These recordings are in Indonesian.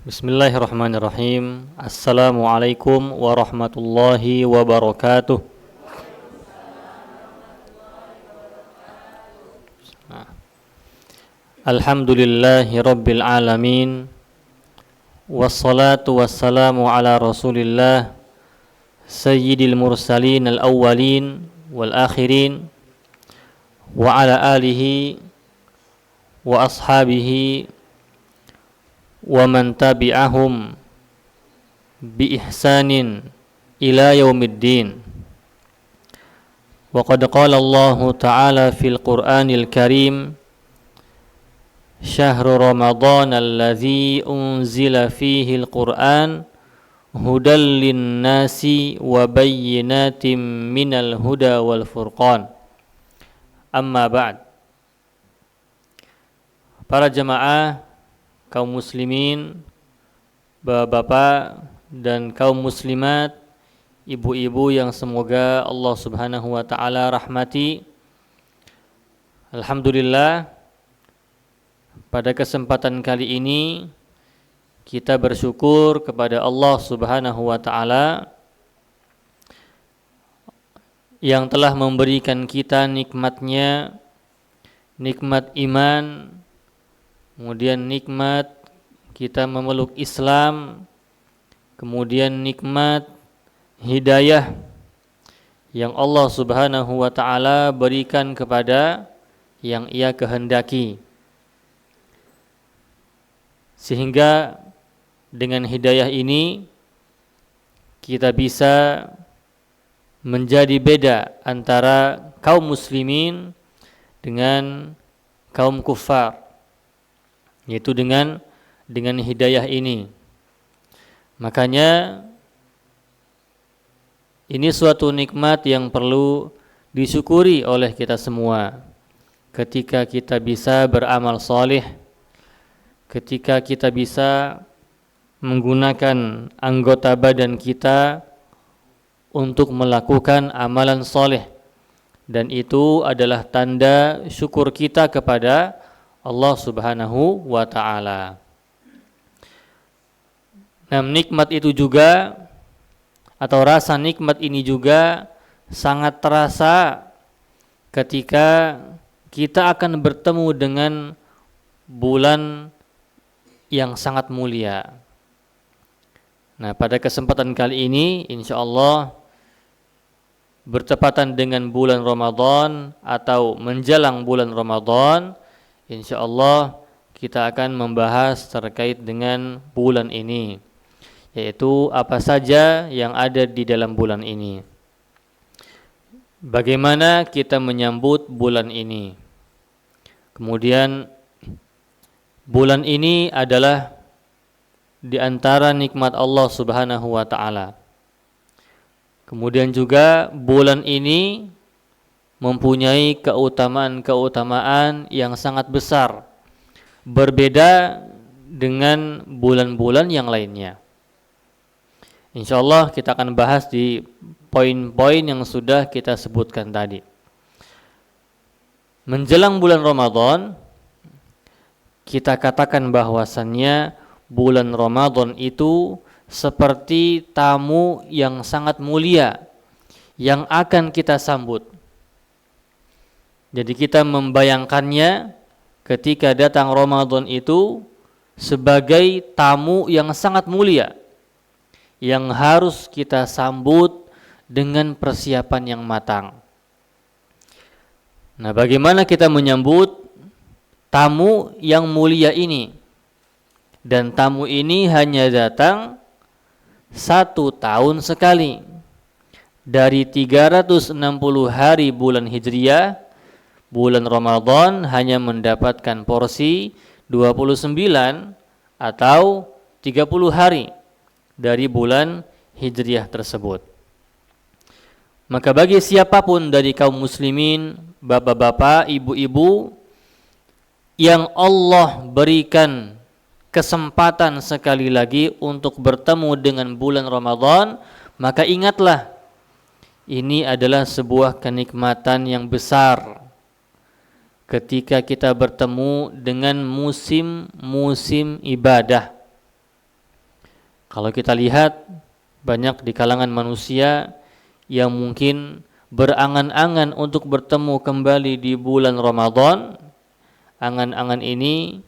Bismillahirrahmanirrahim. Assalamualaikum warahmatullahi wabarakatuh. Alhamdulillahi rabbil alamin. Wassalatu wassalamu ala rasulillah sayyidil mursalin al-awwalin wal akhirin wa ala alihi wa ashabihi wa man tabi'ahum bi ihsanin ila yaumiddin. Wa qad qala Allah ta'ala fil Qur'anil Karim, syahru Ramadan alladzi unzila fihi al-Qur'an hudal lin-nasi wa bayyinatin minal huda wal furqan. Amma ba'd. Para jemaah kaum muslimin, bapak-bapak dan kaum muslimat, ibu-ibu yang semoga Allah Subhanahu wa taala rahmati. Alhamdulillah, pada kesempatan kali ini kita bersyukur kepada Allah Subhanahu wa taala yang telah memberikan kita nikmatnya, nikmat iman, kemudian nikmat kita memeluk Islam, kemudian nikmat hidayah yang Allah Subhanahu wa taala berikan kepada yang Ia kehendaki. Sehingga dengan hidayah ini kita bisa menjadi beda antara kaum muslimin dengan kaum kufar, yaitu dengan hidayah ini. Makanya ini suatu nikmat yang perlu disyukuri oleh kita semua. Ketika kita bisa beramal saleh, ketika kita bisa menggunakan anggota badan kita untuk melakukan amalan saleh, dan itu adalah tanda syukur kita kepada Allah Subhanahu wa ta'ala. Nah, nikmat itu juga, atau rasa nikmat ini juga sangat terasa ketika kita akan bertemu dengan bulan yang sangat mulia. Nah, pada kesempatan kali ini insyaallah bertepatan dengan bulan Ramadan atau menjelang bulan Ramadan, insyaallah kita akan membahas terkait dengan bulan ini, yaitu apa saja yang ada di dalam bulan ini. Bagaimana kita menyambut bulan ini. Kemudian bulan ini adalah di antara nikmat Allah Subhanahu wa taala. Kemudian juga bulan ini mempunyai keutamaan-keutamaan yang sangat besar, berbeda dengan bulan-bulan yang lainnya. Insyaallah kita akan bahas di poin-poin yang sudah kita sebutkan tadi. Menjelang bulan Ramadan, kita katakan bahwasannya bulan Ramadan itu seperti tamu yang sangat mulia yang akan kita sambut. Jadi kita membayangkannya ketika datang Ramadan itu sebagai tamu yang sangat mulia yang harus kita sambut dengan persiapan yang matang. Nah, bagaimana kita menyambut tamu yang mulia ini? Dan tamu ini hanya datang 1 tahun sekali. Dari 360 hari bulan Hijriah, bulan Ramadan hanya mendapatkan porsi 29 atau 30 hari dari bulan Hijriah tersebut. Maka bagi siapapun dari kaum muslimin, bapak-bapak, ibu-ibu, yang Allah berikan kesempatan sekali lagi untuk bertemu dengan bulan Ramadan, maka ingatlah, ini adalah sebuah kenikmatan yang besar ketika kita bertemu dengan musim-musim ibadah. Kalau kita lihat banyak di kalangan manusia yang mungkin berangan-angan untuk bertemu kembali di bulan Ramadan. Angan-angan ini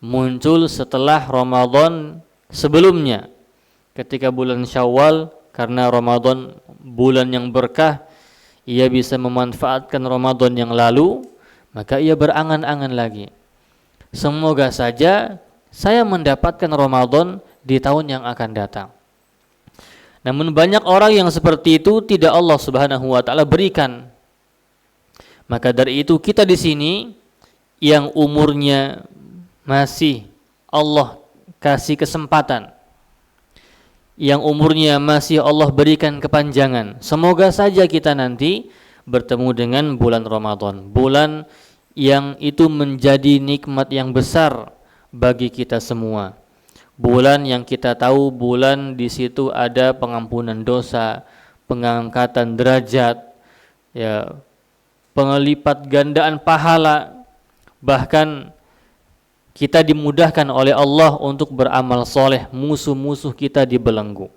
muncul setelah Ramadan sebelumnya. Ketika bulan Syawal, karena Ramadan bulan yang berkah, ia bisa memanfaatkan Ramadan yang lalu, maka ia berangan-angan lagi, semoga saja saya mendapatkan Ramadan di tahun yang akan datang. Namun banyak orang yang seperti itu tidak Allah Subhanahu wa taala berikan. Maka dari itu kita di sini yang umurnya masih Allah kasih kesempatan, yang umurnya masih Allah berikan kepanjangan, semoga saja kita nanti bertemu dengan bulan Ramadan, bulan yang itu menjadi nikmat yang besar bagi kita semua. Bulan yang kita tahu bulan di situ ada pengampunan dosa, pengangkatan derajat, ya, pengelipat gandaan pahala, bahkan kita dimudahkan oleh Allah untuk beramal soleh, musuh-musuh kita dibelenggu.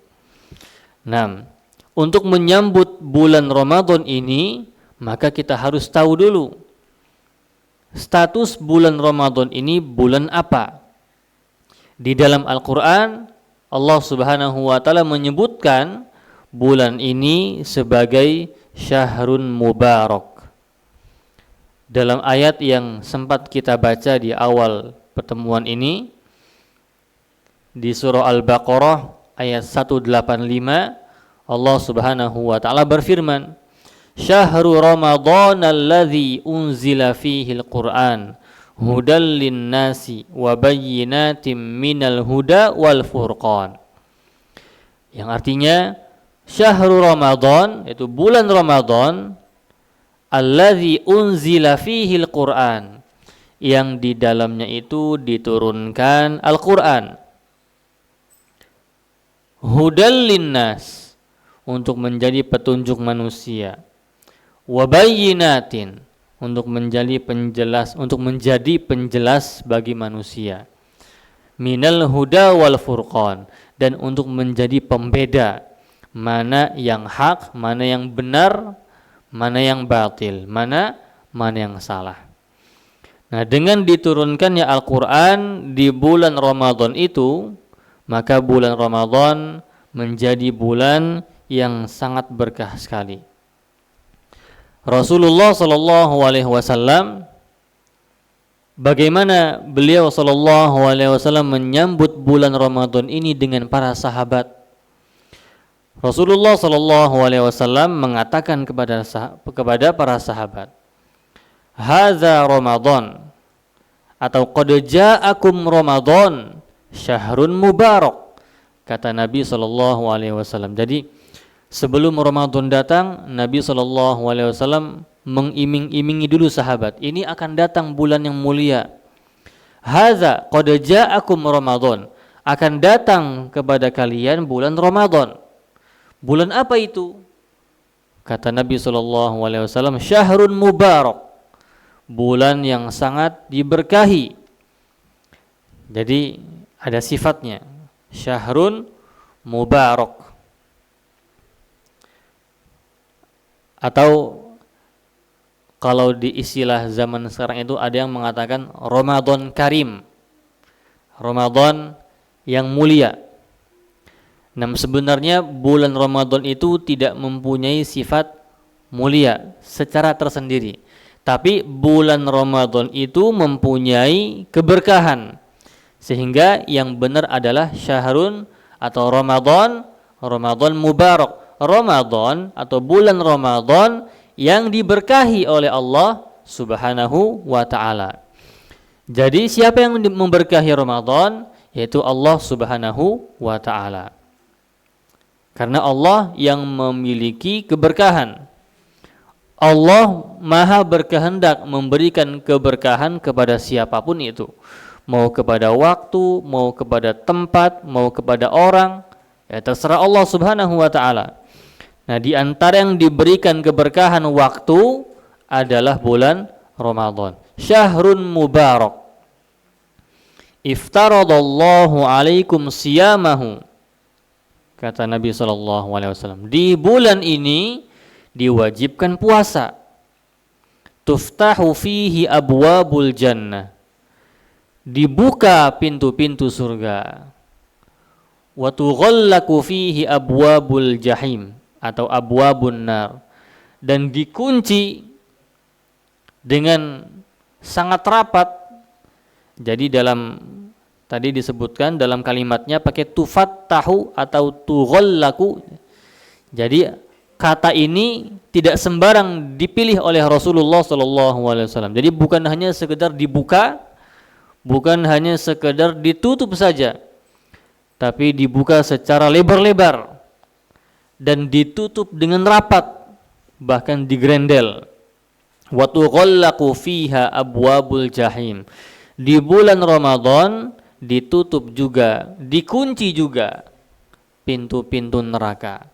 Nah, untuk menyambut bulan Ramadan ini, maka kita harus tahu dulu status bulan Ramadan ini bulan apa. Di dalam Al-Quran, Allah Subhanahu wa ta'ala menyebutkan bulan ini sebagai Syahrun Mubarak. Dalam ayat yang sempat kita baca di awal pertemuan ini, di surah Al-Baqarah ayat 185, Allah Subhanahu wa ta'ala berfirman, Syahru Ramadan alladzi unzila fihi al-Qur'an hudal linnasi wa bayyinatim minal huda wal furqan. Yang artinya syahrul Ramadan, yaitu bulan Ramadan, alladzi unzila fihi al-Qur'an, yang di dalamnya itu diturunkan Al-Qur'an. Hudal linnas, untuk menjadi petunjuk manusia. Wa bayyinatin, untuk menjadi penjelas bagi manusia. Minal huda wal furqan, dan untuk menjadi pembeda mana yang hak, mana yang benar, mana yang batil, mana yang salah. Nah, dengan diturunkannya Al-Qur'an di bulan Ramadan itu, maka bulan Ramadan menjadi bulan yang sangat berkah sekali. Rasulullah sallallahu alaihi wasallam, bagaimana beliau sallallahu alaihi wasallam menyambut bulan Ramadan ini dengan para sahabat. Rasulullah sallallahu alaihi wasallam mengatakan kepada para sahabat, "Hadza Ramadan," atau "Qad ja'akum Ramadan, syahrun mubarak," kata Nabi sallallahu alaihi wasallam. Jadi sebelum Ramadan datang, Nabi SAW mengiming-imingi dulu sahabat, ini akan datang bulan yang mulia. Hadza qad ja'akum Ramadan, akan datang kepada kalian bulan Ramadan. Bulan apa itu? Kata Nabi SAW, syahrun mubarak, bulan yang sangat diberkahi. Jadi ada sifatnya, syahrun mubarak. Atau kalau di istilah zaman sekarang itu ada yang mengatakan Ramadan Karim, Ramadan yang mulia. Nah, sebenarnya bulan Ramadan itu tidak mempunyai sifat mulia secara tersendiri, tapi bulan Ramadan itu mempunyai keberkahan, sehingga yang benar adalah syahrun atau Ramadan mubarak, Ramadan atau bulan Ramadan yang diberkahi oleh Allah Subhanahu wa ta'ala. Jadi siapa yang memberkahi Ramadan? Yaitu Allah Subhanahu wa ta'ala. Karena Allah yang memiliki keberkahan. Allah maha berkehendak memberikan keberkahan kepada siapapun itu. Mau kepada waktu, mau kepada tempat, mau kepada orang, ya terserah Allah Subhanahu wa ta'ala. Nah, di antara yang diberikan keberkahan waktu adalah bulan Ramadan. Syahrun mubarak. Iftaradallahu alaikum siyamahu. kata Nabi SAW. Di bulan ini diwajibkan puasa. Tuftahu fihi abwabul jannah. Dibuka pintu-pintu surga. Wa tughallaqu fihi abwabul jahim atau abwabun nar. Dan dikunci dengan sangat rapat. Jadi tadi disebutkan dalam kalimatnya pakai tufattahu atau tughallaqu. Jadi kata ini tidak sembarang dipilih oleh Rasulullah SAW. Jadi bukan hanya sekedar dibuka, bukan hanya sekedar ditutup saja, tapi dibuka secara lebar-lebar dan ditutup dengan rapat, bahkan digrendel. Wa tughallaqu fiha abwabul jahim. Di bulan Ramadan ditutup juga, dikunci juga pintu-pintu neraka.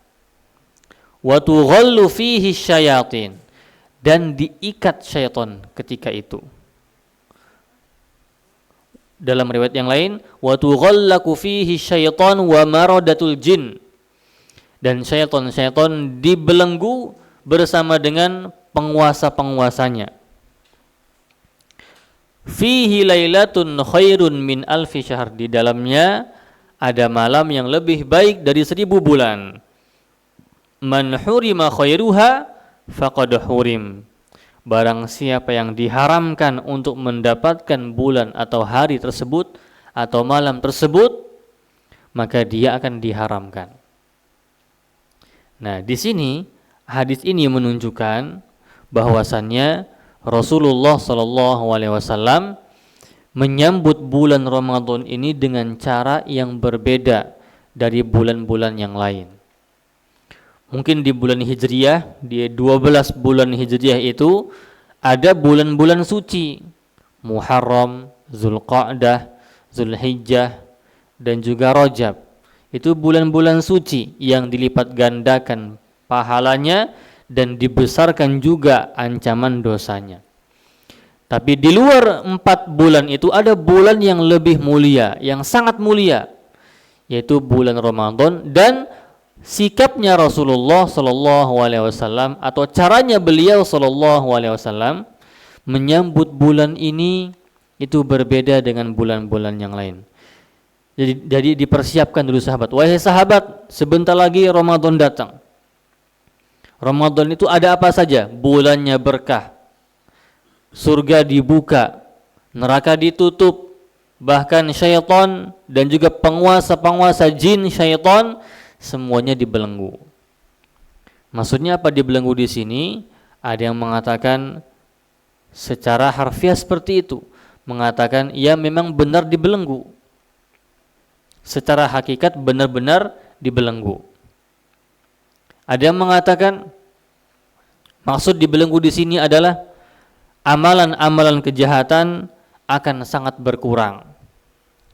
Wa tughallu fihi syayatin, dan diikat syaitan ketika itu. Dalam riwayat yang lain, wa tughallaqu fihi syaitan wa maradatul jin, dan syaitan dibelenggu bersama dengan penguasa-penguasanya. Fihi lailatun khairun min alfi syahr, di dalamnya ada malam yang lebih baik dari 1000 bulan. Man hurima khairuha faqad hurim. Barang siapa yang diharamkan untuk mendapatkan bulan atau hari tersebut atau malam tersebut, maka dia akan diharamkan. Nah, di sini hadis ini menunjukkan bahwasannya Rasulullah SAW menyambut bulan Ramadan ini dengan cara yang berbeda dari bulan-bulan yang lain. Mungkin di bulan Hijriyah, di 12 bulan Hijriyah itu ada bulan-bulan suci, Muharram, Zulqa'dah, Zulhijjah, dan juga Rajab. Itu bulan-bulan suci yang dilipat gandakan pahalanya dan dibesarkan juga ancaman dosanya. Tapi di luar 4 bulan itu ada bulan yang lebih mulia, yang sangat mulia, yaitu bulan Ramadan. Dan sikapnya Rasulullah SAW atau caranya beliau SAW menyambut bulan ini itu berbeda dengan bulan-bulan yang lain. Jadi dipersiapkan dulu sahabat. Wahai sahabat, sebentar lagi Ramadan datang. Ramadan itu ada apa saja? Bulannya berkah, surga dibuka, neraka ditutup, bahkan syaitan dan juga penguasa-penguasa jin syaitan semuanya dibelenggu. Maksudnya apa dibelenggu di sini? Ada yang mengatakan secara harfiah seperti itu, mengatakan ya memang benar dibelenggu. Secara hakikat benar-benar dibelenggu. Ada yang mengatakan maksud dibelenggu di sini adalah amalan-amalan kejahatan akan sangat berkurang.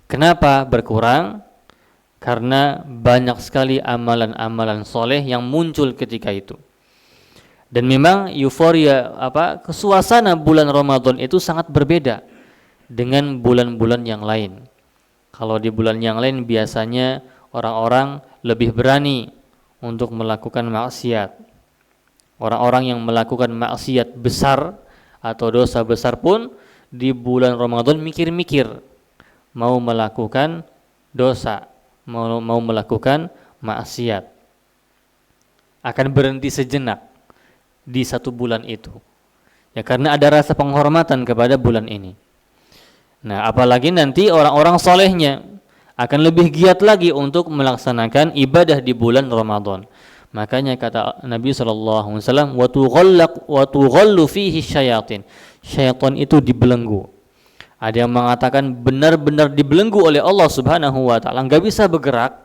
Kenapa berkurang? Karena banyak sekali amalan-amalan soleh yang muncul ketika itu. Dan memang euforia suasana bulan Ramadan itu sangat berbeda dengan bulan-bulan yang lain. Kalau di bulan yang lain biasanya orang-orang lebih berani untuk melakukan maksiat. Orang-orang yang melakukan maksiat besar atau dosa besar pun di bulan Ramadan mikir-mikir mau melakukan dosa, mau melakukan maksiat. Akan berhenti sejenak di 1 bulan itu. Ya, karena ada rasa penghormatan kepada bulan ini. Nah, apalagi nanti orang-orang solehnya akan lebih giat lagi untuk melaksanakan ibadah di bulan Ramadan. Makanya kata Nabi SAW, wa tughallu fihi syayatin. Syaitan itu dibelenggu. Ada yang mengatakan benar-benar dibelenggu oleh Allah Subhanahu wa taala, enggak bisa bergerak.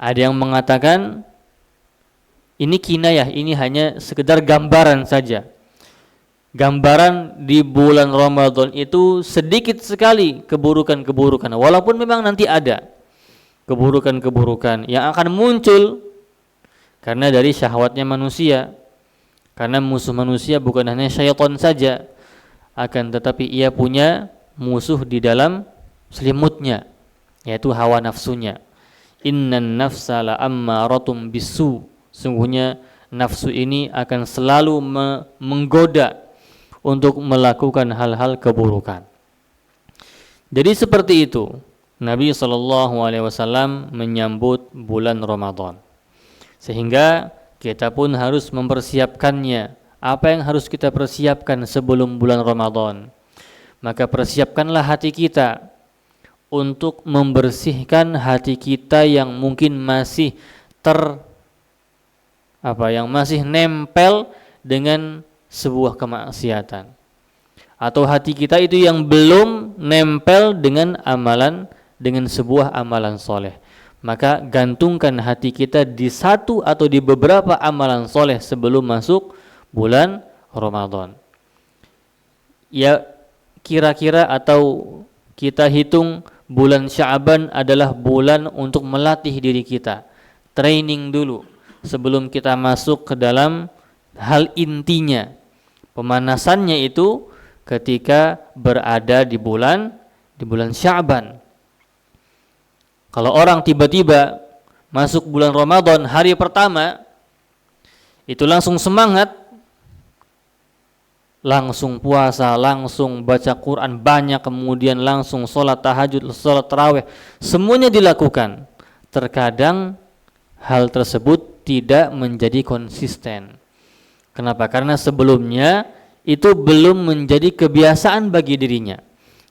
Ada yang mengatakan ini kinayah, ini hanya sekedar gambaran saja. Gambaran di bulan Ramadan itu sedikit sekali keburukan-keburukan, walaupun memang nanti ada keburukan-keburukan yang akan muncul karena dari syahwatnya manusia. Karena musuh manusia bukan hanya syaitan saja, akan tetapi ia punya musuh di dalam selimutnya, yaitu hawa nafsunya, Innan nafsa la ammaratum bisu. Sungguhnya nafsu ini akan selalu menggoda untuk melakukan hal-hal keburukan. Jadi seperti itu Nabi SAW menyambut bulan Ramadan. Sehingga kita pun harus mempersiapkannya. Apa yang harus kita persiapkan sebelum bulan Ramadan? Maka persiapkanlah hati kita untuk membersihkan hati kita yang mungkin masih yang masih nempel dengan sebuah kemaksiatan, atau hati kita itu yang belum nempel dengan sebuah amalan soleh. Maka gantungkan hati kita di satu atau di beberapa amalan soleh sebelum masuk bulan Ramadan. Ya, kira-kira atau kita hitung bulan Sya'ban adalah bulan untuk melatih diri kita, training dulu sebelum kita masuk ke dalam hal intinya. Pemanasannya itu ketika berada di bulan Sya'ban. Kalau orang tiba-tiba masuk bulan Ramadan hari pertama itu langsung semangat, langsung puasa, langsung baca Quran banyak, kemudian langsung sholat tahajud, sholat tarawih, semuanya dilakukan. Terkadang hal tersebut tidak menjadi konsisten. Kenapa? Karena sebelumnya itu belum menjadi kebiasaan bagi dirinya.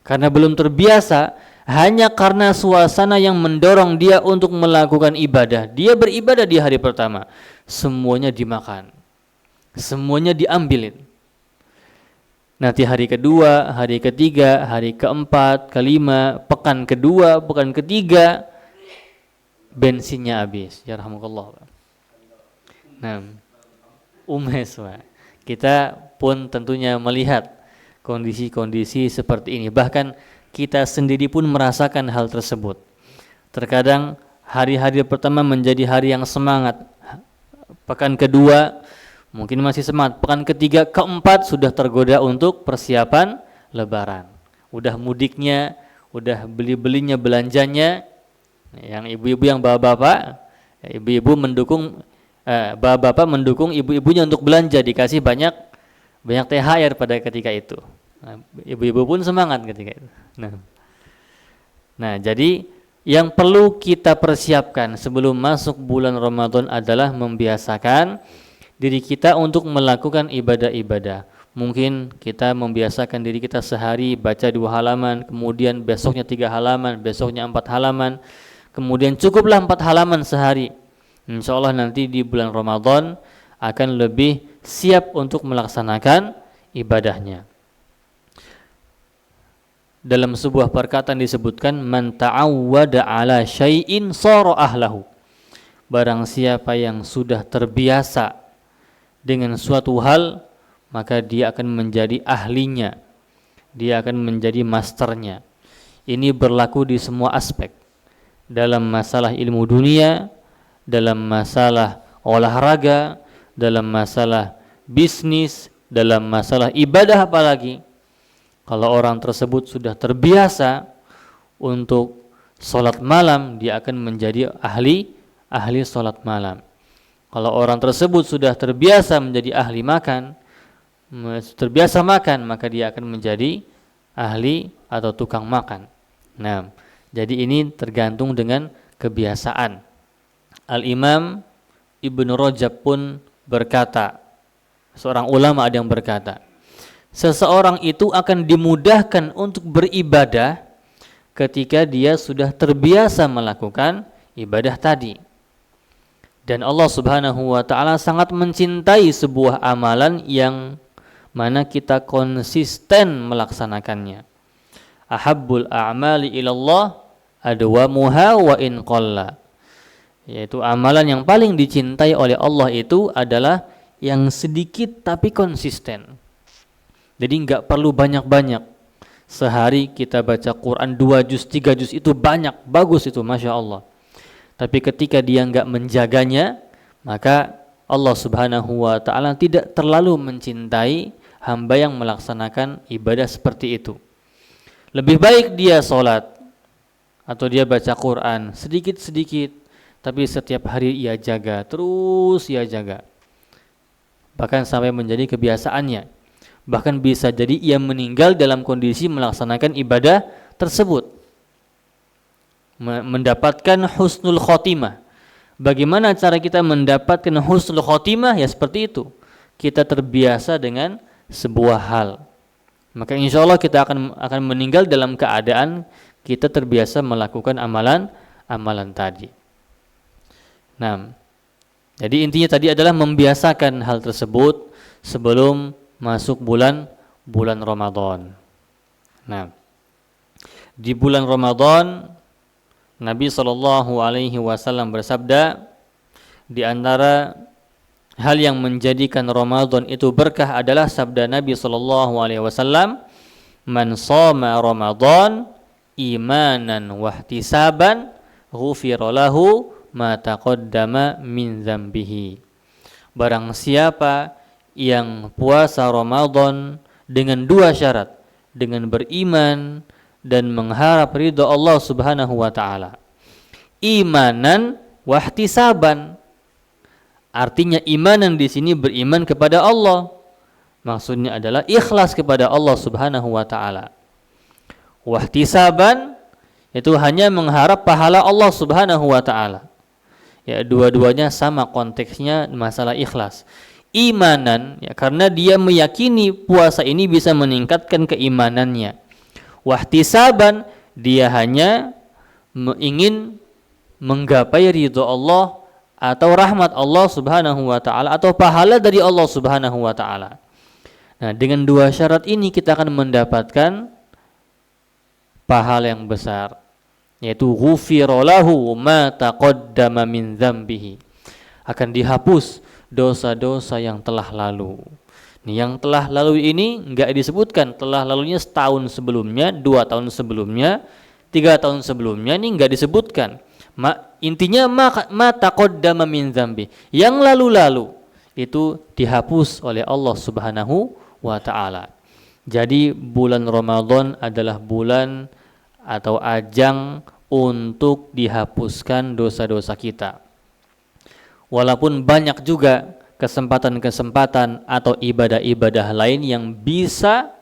Karena belum terbiasa, hanya karena suasana yang mendorong dia untuk melakukan ibadah. Dia beribadah di hari pertama, semuanya dimakan, semuanya diambilin. Nanti hari kedua, hari ketiga, hari keempat, kelima, pekan kedua, pekan ketiga, bensinnya habis. Ya rahmukallah. Nah, kita pun tentunya melihat kondisi-kondisi seperti ini. Bahkan kita sendiri pun merasakan hal tersebut. Terkadang hari-hari pertama menjadi hari yang semangat. Pekan kedua mungkin masih semangat. Pekan ketiga, keempat sudah tergoda untuk persiapan lebaran. Udah mudiknya, udah beli-belinya, belanjanya. Yang ibu-ibu yang bapak-bapak, ibu-ibu mendukung bapak-bapak mendukung ibu-ibunya untuk belanja, dikasih banyak THR pada ketika itu. Nah, ibu-ibu pun semangat ketika itu. Nah, jadi yang perlu kita persiapkan sebelum masuk bulan Ramadan adalah membiasakan diri kita untuk melakukan ibadah-ibadah. Mungkin kita membiasakan diri kita sehari baca 2 halaman, kemudian besoknya 3 halaman, besoknya 4 halaman, kemudian cukuplah 4 halaman sehari. Insya Allah nanti di bulan Ramadan akan lebih siap untuk melaksanakan ibadahnya. Dalam sebuah perkataan disebutkan, man ta'awwada ala syai'in sara ahlahu. Barang siapa yang sudah terbiasa dengan suatu hal, maka dia akan menjadi ahlinya, dia akan menjadi masternya. Ini berlaku di semua aspek, dalam masalah ilmu dunia, dalam masalah olahraga, dalam masalah bisnis, dalam masalah ibadah. Apalagi kalau orang tersebut sudah terbiasa untuk sholat malam, dia akan menjadi ahli sholat malam. Kalau orang tersebut sudah terbiasa menjadi ahli makan, terbiasa makan, maka dia akan menjadi ahli atau tukang makan. Nah, jadi ini tergantung dengan kebiasaan. Al-Imam Ibnu Rajab pun berkata, seorang ulama ada yang berkata, seseorang itu akan dimudahkan untuk beribadah ketika dia sudah terbiasa melakukan ibadah tadi. Dan Allah Subhanahu wa ta'ala sangat mencintai sebuah amalan yang mana kita konsisten melaksanakannya. Ahabbul a'mali ilallah adwamuha wa in qalla. Yaitu amalan yang paling dicintai oleh Allah itu adalah yang sedikit tapi konsisten. Jadi enggak perlu banyak-banyak. Sehari kita baca Quran 2 juz, 3 juz itu banyak, bagus itu, Masya Allah. Tapi ketika dia enggak menjaganya, maka Allah Subhanahu wa ta'ala tidak terlalu mencintai hamba yang melaksanakan ibadah seperti itu. Lebih baik dia sholat atau dia baca Quran sedikit-sedikit, tapi setiap hari ia jaga, terus ia jaga. Bahkan sampai menjadi kebiasaannya. Bahkan bisa jadi ia meninggal dalam kondisi melaksanakan ibadah tersebut. Mendapatkan husnul khotimah. Bagaimana cara kita mendapatkan husnul khotimah? Ya seperti itu. Kita terbiasa dengan sebuah hal. Maka insya Allah kita akan meninggal dalam keadaan kita terbiasa melakukan amalan tadi. Nah, jadi intinya tadi adalah membiasakan hal tersebut sebelum masuk bulan Ramadan. Nah, di bulan Ramadan Nabi SAW bersabda, di antara hal yang menjadikan Ramadan itu berkah adalah sabda Nabi SAW, "Man shoma Ramadan imanan wahtisaban, ghufira lahu ma taqaddama min dzambihi." Barang siapa yang puasa Ramadan dengan dua syarat, dengan beriman dan mengharap ridha Allah Subhanahu wa taala. Imanan wahtisaban. Artinya imanan di sini beriman kepada Allah. Maksudnya adalah ikhlas kepada Allah Subhanahu wa taala. Wahtisaban itu hanya mengharap pahala Allah Subhanahu wa taala. Ya, dua-duanya sama konteksnya masalah ikhlas. Imanan ya karena dia meyakini puasa ini bisa meningkatkan keimanannya. Wahtisaban dia hanya ingin menggapai ridho Allah atau rahmat Allah Subhanahu wa taala atau pahala dari Allah Subhanahu wa taala. Nah, dengan dua syarat ini kita akan mendapatkan pahala yang besar, yaitu ghufira lahu ma taqaddama min dzambihi. Akan dihapus dosa-dosa yang telah lalu. Yang telah lalu ini enggak disebutkan telah lalunya setahun sebelumnya, 2 tahun sebelumnya, 3 tahun sebelumnya, ini enggak disebutkan. Intinya ma taqaddama min dzambi. Yang lalu-lalu itu dihapus oleh Allah Subhanahu wa taala. Jadi bulan Ramadan adalah bulan atau ajang untuk dihapuskan dosa-dosa kita. Walaupun banyak juga kesempatan-kesempatan atau ibadah-ibadah lain yang bisa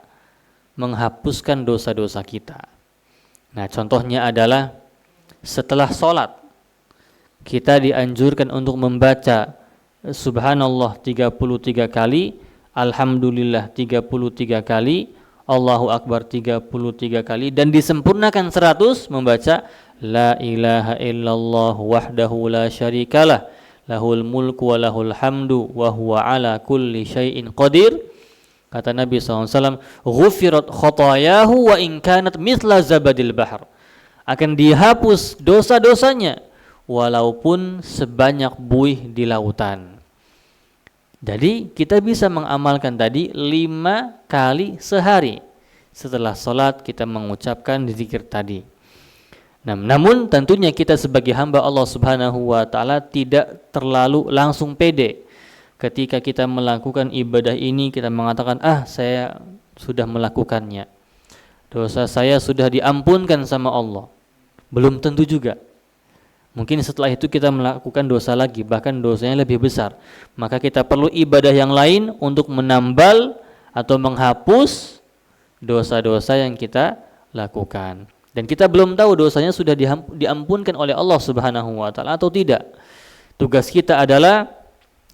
menghapuskan dosa-dosa kita. Nah, contohnya adalah setelah sholat kita dianjurkan untuk membaca Subhanallah 33 kali, Alhamdulillah 33 kali, Allahu Akbar 33 kali, dan disempurnakan 100 membaca La ilaha illallah wahdahu la syarikalah lahul mulku wa lahul hamdu wa huwa ala kulli syai'in qadir. Kata Nabi SAW, ghufirat khotayahu wa in kanat mithla zabadil bahr. Akan dihapus dosa-dosanya walaupun sebanyak buih di lautan. Jadi kita bisa mengamalkan tadi 5 kali sehari. Setelah sholat kita mengucapkan zikir tadi. Namun tentunya kita sebagai hamba Allah Subhanahu wa taala tidak terlalu langsung pede. Ketika kita melakukan ibadah ini kita mengatakan, saya sudah melakukannya. Dosa saya sudah diampunkan sama Allah. Belum tentu juga. Mungkin setelah itu kita melakukan dosa lagi, bahkan dosanya lebih besar. Maka kita perlu ibadah yang lain untuk menambal atau menghapus dosa-dosa yang kita lakukan. Dan kita belum tahu dosanya sudah diampunkan oleh Allah Subhanahu wa taala atau tidak. Tugas kita adalah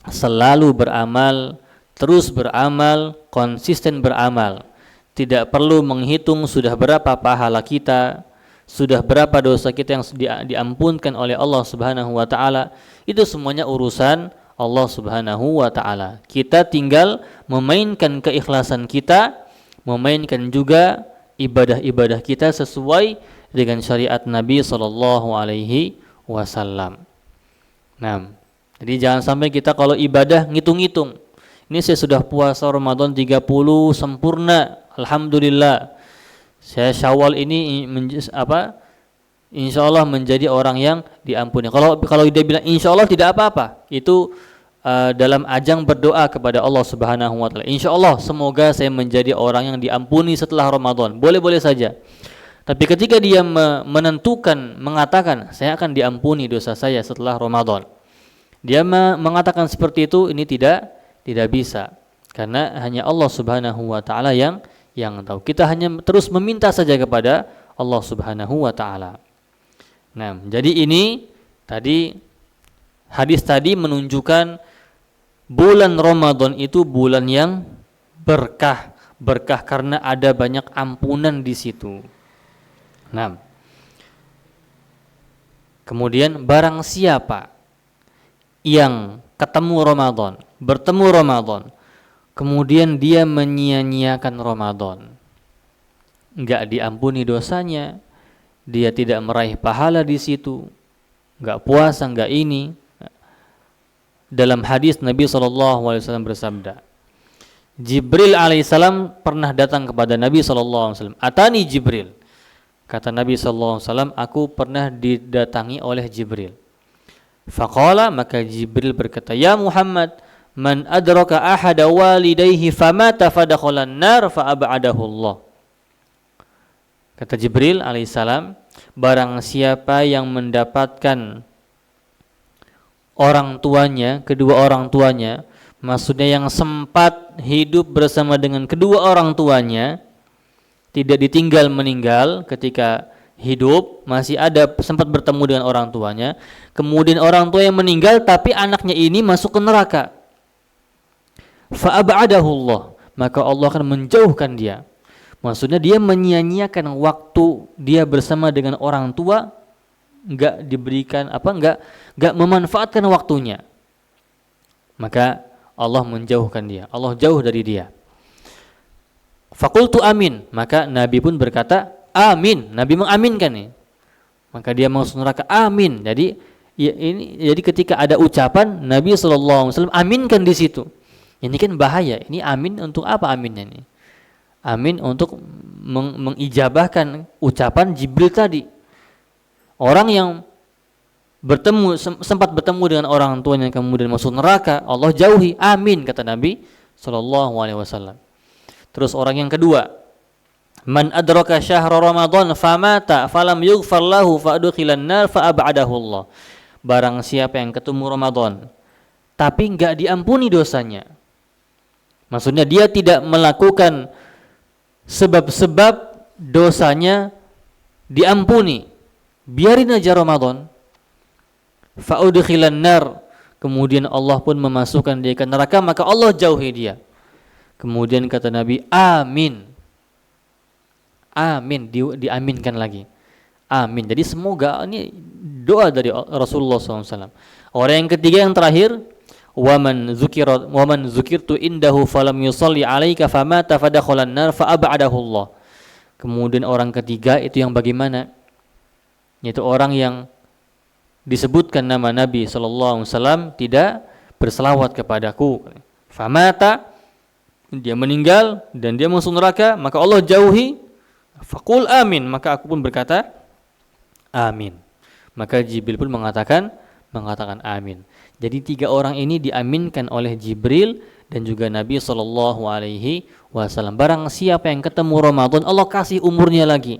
selalu beramal, terus beramal, konsisten beramal. Tidak perlu menghitung sudah berapa pahala kita, sudah berapa dosa kita yang diampunkan oleh Allah Subhanahu wa taala. Itu semuanya urusan Allah Subhanahu wa taala. Kita tinggal memainkan keikhlasan kita, memainkan juga ibadah-ibadah kita sesuai dengan syariat Nabi sallallahu alaihi wasallam. Nah, jadi jangan sampai kita kalau ibadah ngitung-ngitung. Ini saya sudah puasa Ramadan 30 sempurna, alhamdulillah. Saya Syawal ini insyaallah menjadi orang yang diampuni. Kalau dia bilang insyaallah tidak apa-apa, itu dalam ajang berdoa kepada Allah Subhanahu wa taala. Insyaallah semoga saya menjadi orang yang diampuni setelah Ramadan. Boleh-boleh saja. Tapi ketika dia menentukan, mengatakan saya akan diampuni dosa saya setelah Ramadan, dia mengatakan seperti itu, ini tidak bisa, karena hanya Allah Subhanahu wa taala yang tahu. Kita hanya terus meminta saja kepada Allah Subhanahu wa taala. Nah, jadi ini tadi hadis tadi menunjukkan bulan Ramadan itu bulan yang berkah karena ada banyak ampunan di situ. Nah, kemudian barang siapa yang bertemu Ramadan, kemudian dia menyia-nyiakan Ramadan, enggak diampuni dosanya, dia tidak meraih pahala di situ, enggak puasa, enggak ini. Dalam hadis Nabi SAW bersabda, Jibril alaihissalam pernah datang kepada Nabi SAW. Atani Jibril. Kata Nabi SAW, aku pernah didatangi oleh Jibril. Faqala, maka Jibril berkata, ya Muhammad, man adraka ahada walidayhi famata fadakhalan nar fa'ab'adahu Allah. Kata Jibril alaihissalam, barang siapa yang mendapatkan kedua orang tuanya, maksudnya yang sempat hidup bersama dengan kedua orang tuanya, tidak ditinggal meninggal ketika hidup, masih ada sempat bertemu dengan orang tuanya, kemudian orang tua yang meninggal tapi anaknya ini masuk ke neraka, fa'ab'adahu Allah, maka Allah akan menjauhkan dia. Maksudnya dia menyia-nyiakan waktu dia bersama dengan orang tua, enggak diberikan enggak memanfaatkan waktunya, maka Allah menjauhkan dia, Allah jauh dari dia. Faqultu amin, maka Nabi pun berkata amin, Nabi mengaminkan nih. Maka dia masuk neraka, amin. Jadi ketika ada ucapan Nabi SAW aminkan di situ. Ini kan bahaya. Ini amin untuk apa aminnya ini? Amin untuk mengijabahkan ucapan Jibril tadi. Orang yang sempat bertemu dengan orang tuanya kemudian masuk neraka, Allah jauhi, amin kata Nabi SAW. Terus orang yang kedua, man adraka syahra Ramadan famata falam yughfar lahu fa'udkhilan nar fa'ab'adahu Allah. Barang siapa yang ketemu Ramadan tapi enggak diampuni dosanya, maksudnya dia tidak melakukan sebab-sebab dosanya diampuni, biarin aja Ramadan, fa'udkhilan nar, kemudian Allah pun memasukkan dia ke neraka, maka Allah jauhi dia. Kemudian kata Nabi, amin. Amin, diaminkan lagi. Amin. Jadi semoga ini doa dari Rasulullah SAW. Orang yang ketiga yang terakhir, waman zukirtu indahu falam yusalli alaika famata fadakhalan nar fa'ab'adahu Allah. Kemudian orang ketiga itu yang bagaimana? Yaitu orang yang disebutkan nama Nabi SAW tidak berselawat kepadaku. Famata, dia meninggal dan dia masuk neraka, maka Allah jauhi. Faqul amin, maka aku pun berkata amin. Maka Jibril pun mengatakan amin. Jadi tiga orang ini diaminkan oleh Jibril dan juga Nabi SAW. Barang siapa yang ketemu Ramadan, Allah kasih umurnya lagi.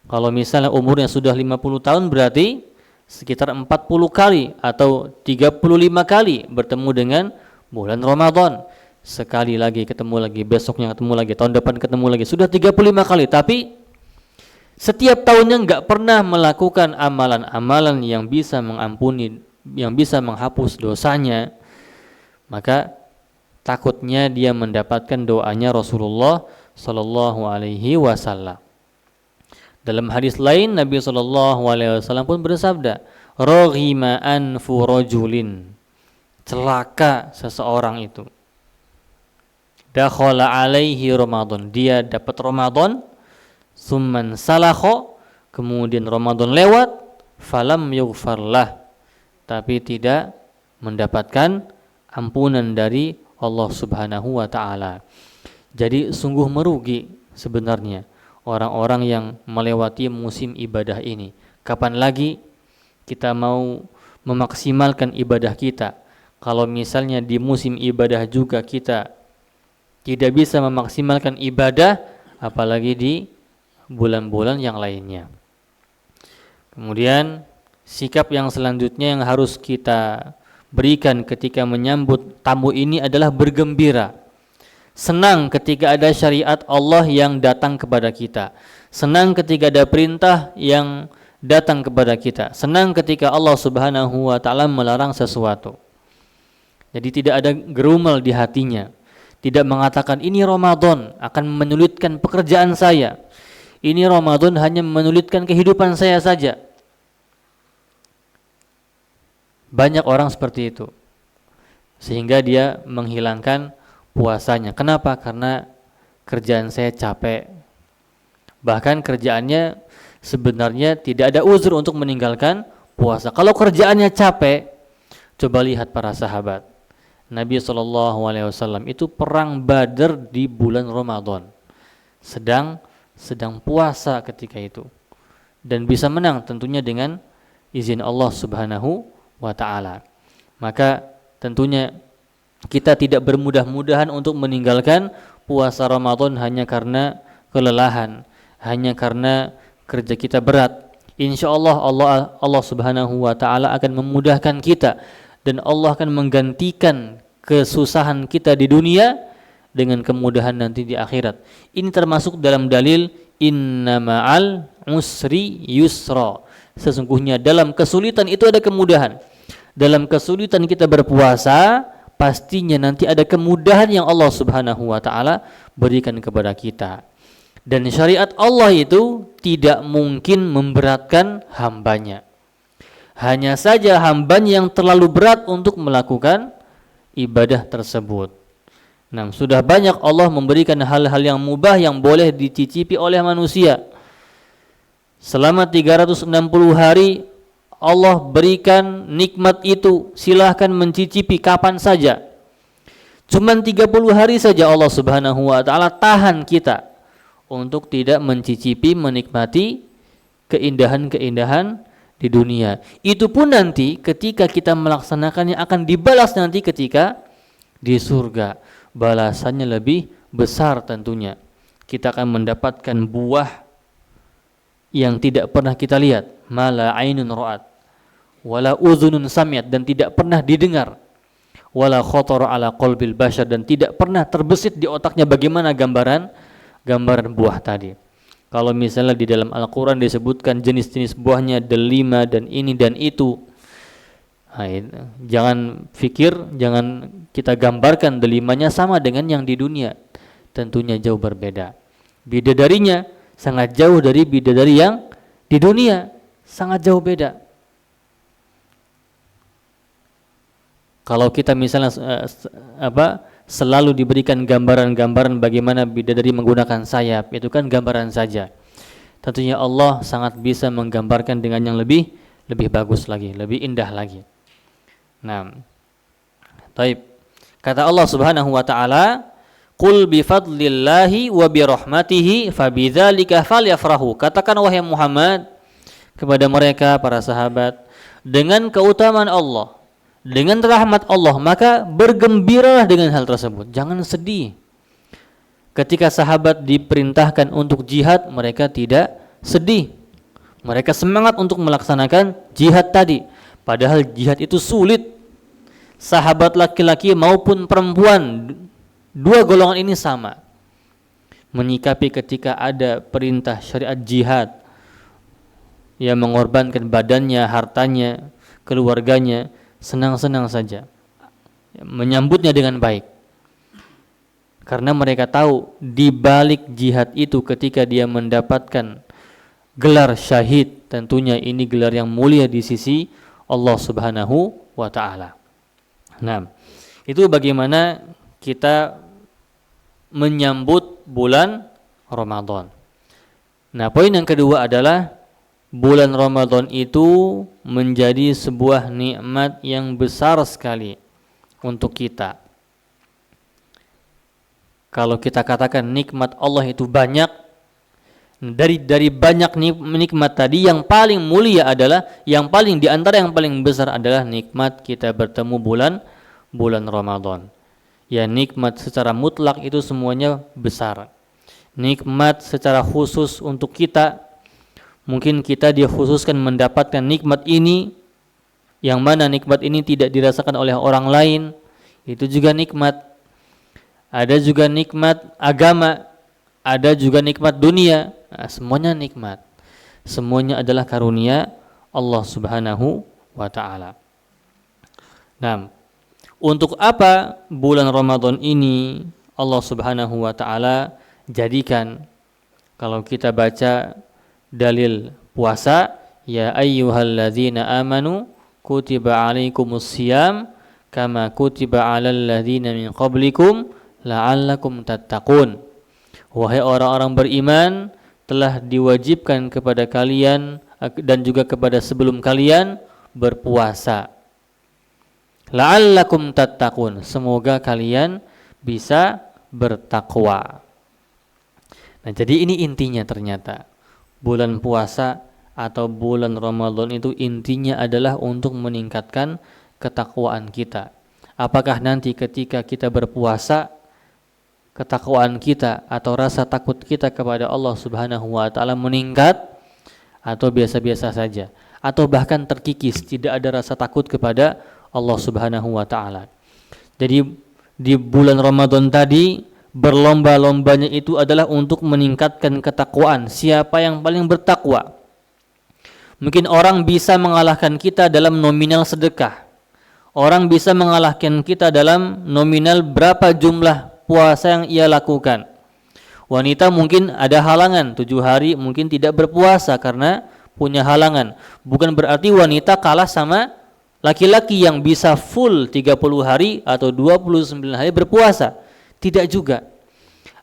Kalau misalnya umurnya sudah 50 tahun, berarti sekitar 40 kali atau 35 kali bertemu dengan bulan Ramadan. Sekali lagi ketemu lagi, besoknya ketemu lagi, tahun depan ketemu lagi, sudah 35 kali. Tapi setiap tahunnya enggak pernah melakukan amalan-amalan yang bisa mengampuni, yang bisa menghapus dosanya, maka takutnya dia mendapatkan doanya Rasulullah sallallahu alaihi wasallam. Dalam hadis lain Nabi sallallahu alaihi wasallam pun bersabda, "Raghima anfu rajulin." Celaka seseorang itu. Dakhala alaihi Ramadan, dia dapat Ramadan, summan salakho, kemudian Ramadan lewat, falam yughfarlah, tapi tidak mendapatkan ampunan dari Allah Subhanahu wa taala. Jadi sungguh merugi sebenarnya orang-orang yang melewati musim ibadah ini. Kapan lagi kita mau memaksimalkan ibadah kita? Kalau misalnya di musim ibadah juga kita tidak bisa memaksimalkan ibadah, apalagi di bulan-bulan yang lainnya. Kemudian sikap yang selanjutnya yang harus kita berikan ketika menyambut tamu ini adalah bergembira. Senang ketika ada syariat Allah yang datang kepada kita. Senang ketika ada perintah yang datang kepada kita. Senang ketika Allah Subhanahu wa taala melarang sesuatu. Jadi tidak ada gerumel di hatinya. Tidak mengatakan ini Ramadan akan menyulitkan pekerjaan saya. Ini Ramadan hanya menyulitkan kehidupan saya saja. Banyak orang seperti itu. Sehingga dia menghilangkan puasanya. Kenapa? Karena kerjaan saya capek. Bahkan kerjaannya sebenarnya tidak ada uzur untuk meninggalkan puasa. Kalau kerjaannya capek, coba lihat para sahabat. Nabi SAW itu perang Badar di bulan Ramadan. Sedang puasa ketika itu. Dan bisa menang tentunya dengan izin Allah Subhanahu wa ta'ala. Maka tentunya kita tidak bermudah-mudahan untuk meninggalkan puasa Ramadan hanya karena kelelahan, hanya karena kerja kita berat. Insya Allah Allah Subhanahu wa ta'ala akan memudahkan kita dan Allah akan menggantikan kesusahan kita di dunia dengan kemudahan nanti di akhirat. Ini termasuk dalam dalil inna ma'al usri yusra. Sesungguhnya dalam kesulitan itu ada kemudahan. Dalam kesulitan kita berpuasa, pastinya nanti ada kemudahan yang Allah Subhanahu wa ta'ala berikan kepada kita. Dan syariat Allah itu tidak mungkin memberatkan hambanya. Hanya saja hambanya yang terlalu berat untuk melakukan ibadah tersebut. Nah, sudah banyak Allah memberikan hal-hal yang mubah yang boleh dicicipi oleh manusia. Selama 360 hari Allah berikan nikmat itu, silahkan mencicipi kapan saja. Cuman 30 hari saja Allah Subhanahu wa ta'ala tahan kita untuk tidak mencicipi, menikmati keindahan-keindahan di dunia. Itu pun nanti ketika kita melaksanakannya akan dibalas nanti ketika di surga. Balasannya lebih besar tentunya. Kita akan mendapatkan buah yang tidak pernah kita lihat. Mala ainun ra'at wala udhunun samiat, dan tidak pernah didengar, wala khatara ala qalbil bashar, dan tidak pernah terbesit di otaknya bagaimana gambaran buah tadi. Kalau misalnya di dalam Al-Quran disebutkan jenis-jenis buahnya delima dan ini dan itu, jangan kita gambarkan delimanya sama dengan yang di dunia. Tentunya jauh berbeda. Bidadarinya sangat jauh dari bidadari yang di dunia, sangat jauh beda. Kalau kita misalnya selalu diberikan gambaran-gambaran bagaimana bidadari menggunakan sayap, itu kan gambaran saja. Tentunya Allah sangat bisa menggambarkan dengan yang lebih bagus lagi, lebih indah lagi. Nah, taib. Kata Allah Subhanahu wa ta'ala, "Qul bi fadlillahi wa bi rahmatihi fabidzalika falyafrahu." Katakan wahai Muhammad kepada mereka para sahabat, dengan keutamaan Allah, dengan rahmat Allah, maka bergembiralah dengan hal tersebut. Jangan sedih. Ketika sahabat diperintahkan untuk jihad, mereka tidak sedih. Mereka semangat untuk melaksanakan jihad tadi. Padahal jihad itu sulit. Sahabat laki-laki maupun perempuan, dua golongan ini sama. Menyikapi ketika ada perintah syariat jihad, yang mengorbankan badannya, hartanya, keluarganya, senang-senang saja, menyambutnya dengan baik. Karena mereka tahu di balik jihad itu ketika dia mendapatkan gelar syahid, tentunya ini gelar yang mulia di sisi Allah Subhanahu wa ta'ala. Nah, itu bagaimana kita menyambut bulan Ramadan. Nah, poin yang kedua adalah bulan Ramadan itu menjadi sebuah nikmat yang besar sekali untuk kita. Kalau kita katakan nikmat Allah itu banyak, dari banyak nikmat tadi yang paling mulia adalah, yang paling di antara yang paling besar adalah nikmat kita bertemu bulan Ramadan. Ya, nikmat secara mutlak itu semuanya besar. nikmat secara khusus untuk kita. Mungkin kita dikhususkan mendapatkan nikmat ini, yang mana nikmat ini tidak dirasakan oleh orang lain. Itu juga nikmat. Ada juga nikmat agama, ada juga nikmat dunia. Nah, semuanya nikmat. Semuanya adalah karunia Allah Subhanahu wa ta'ala. Nah, untuk apa bulan Ramadan ini Allah Subhanahu wa ta'ala jadikan? Kalau kita baca dalil puasa, ya ayyuhalladzina amanu kutiba alaikumus siyam kama kutiba alal ladzina min qablikum la'allakum tattaqun. Wahai orang-orang beriman, telah diwajibkan kepada kalian dan juga kepada sebelum kalian berpuasa. La'allakum tattaqun, semoga kalian bisa bertakwa. Nah, jadi ini intinya ternyata. Bulan puasa atau bulan Ramadan itu intinya adalah untuk meningkatkan ketakwaan kita. Apakah nanti ketika kita berpuasa, ketakwaan kita atau rasa takut kita kepada Allah Subhanahu wa ta'ala meningkat, atau biasa-biasa saja, atau bahkan terkikis, tidak ada rasa takut kepada Allah Subhanahu wa ta'ala. Jadi di bulan Ramadan tadi berlomba-lombanya itu adalah untuk meningkatkan ketakwaan. Siapa yang paling bertakwa? Mungkin orang bisa mengalahkan kita dalam nominal sedekah. Orang bisa mengalahkan kita dalam nominal berapa jumlah puasa yang ia lakukan. Wanita mungkin ada halangan 7 hari mungkin tidak berpuasa karena punya halangan. Bukan berarti wanita kalah sama laki-laki yang bisa full 30 hari atau 29 hari berpuasa. Tidak juga.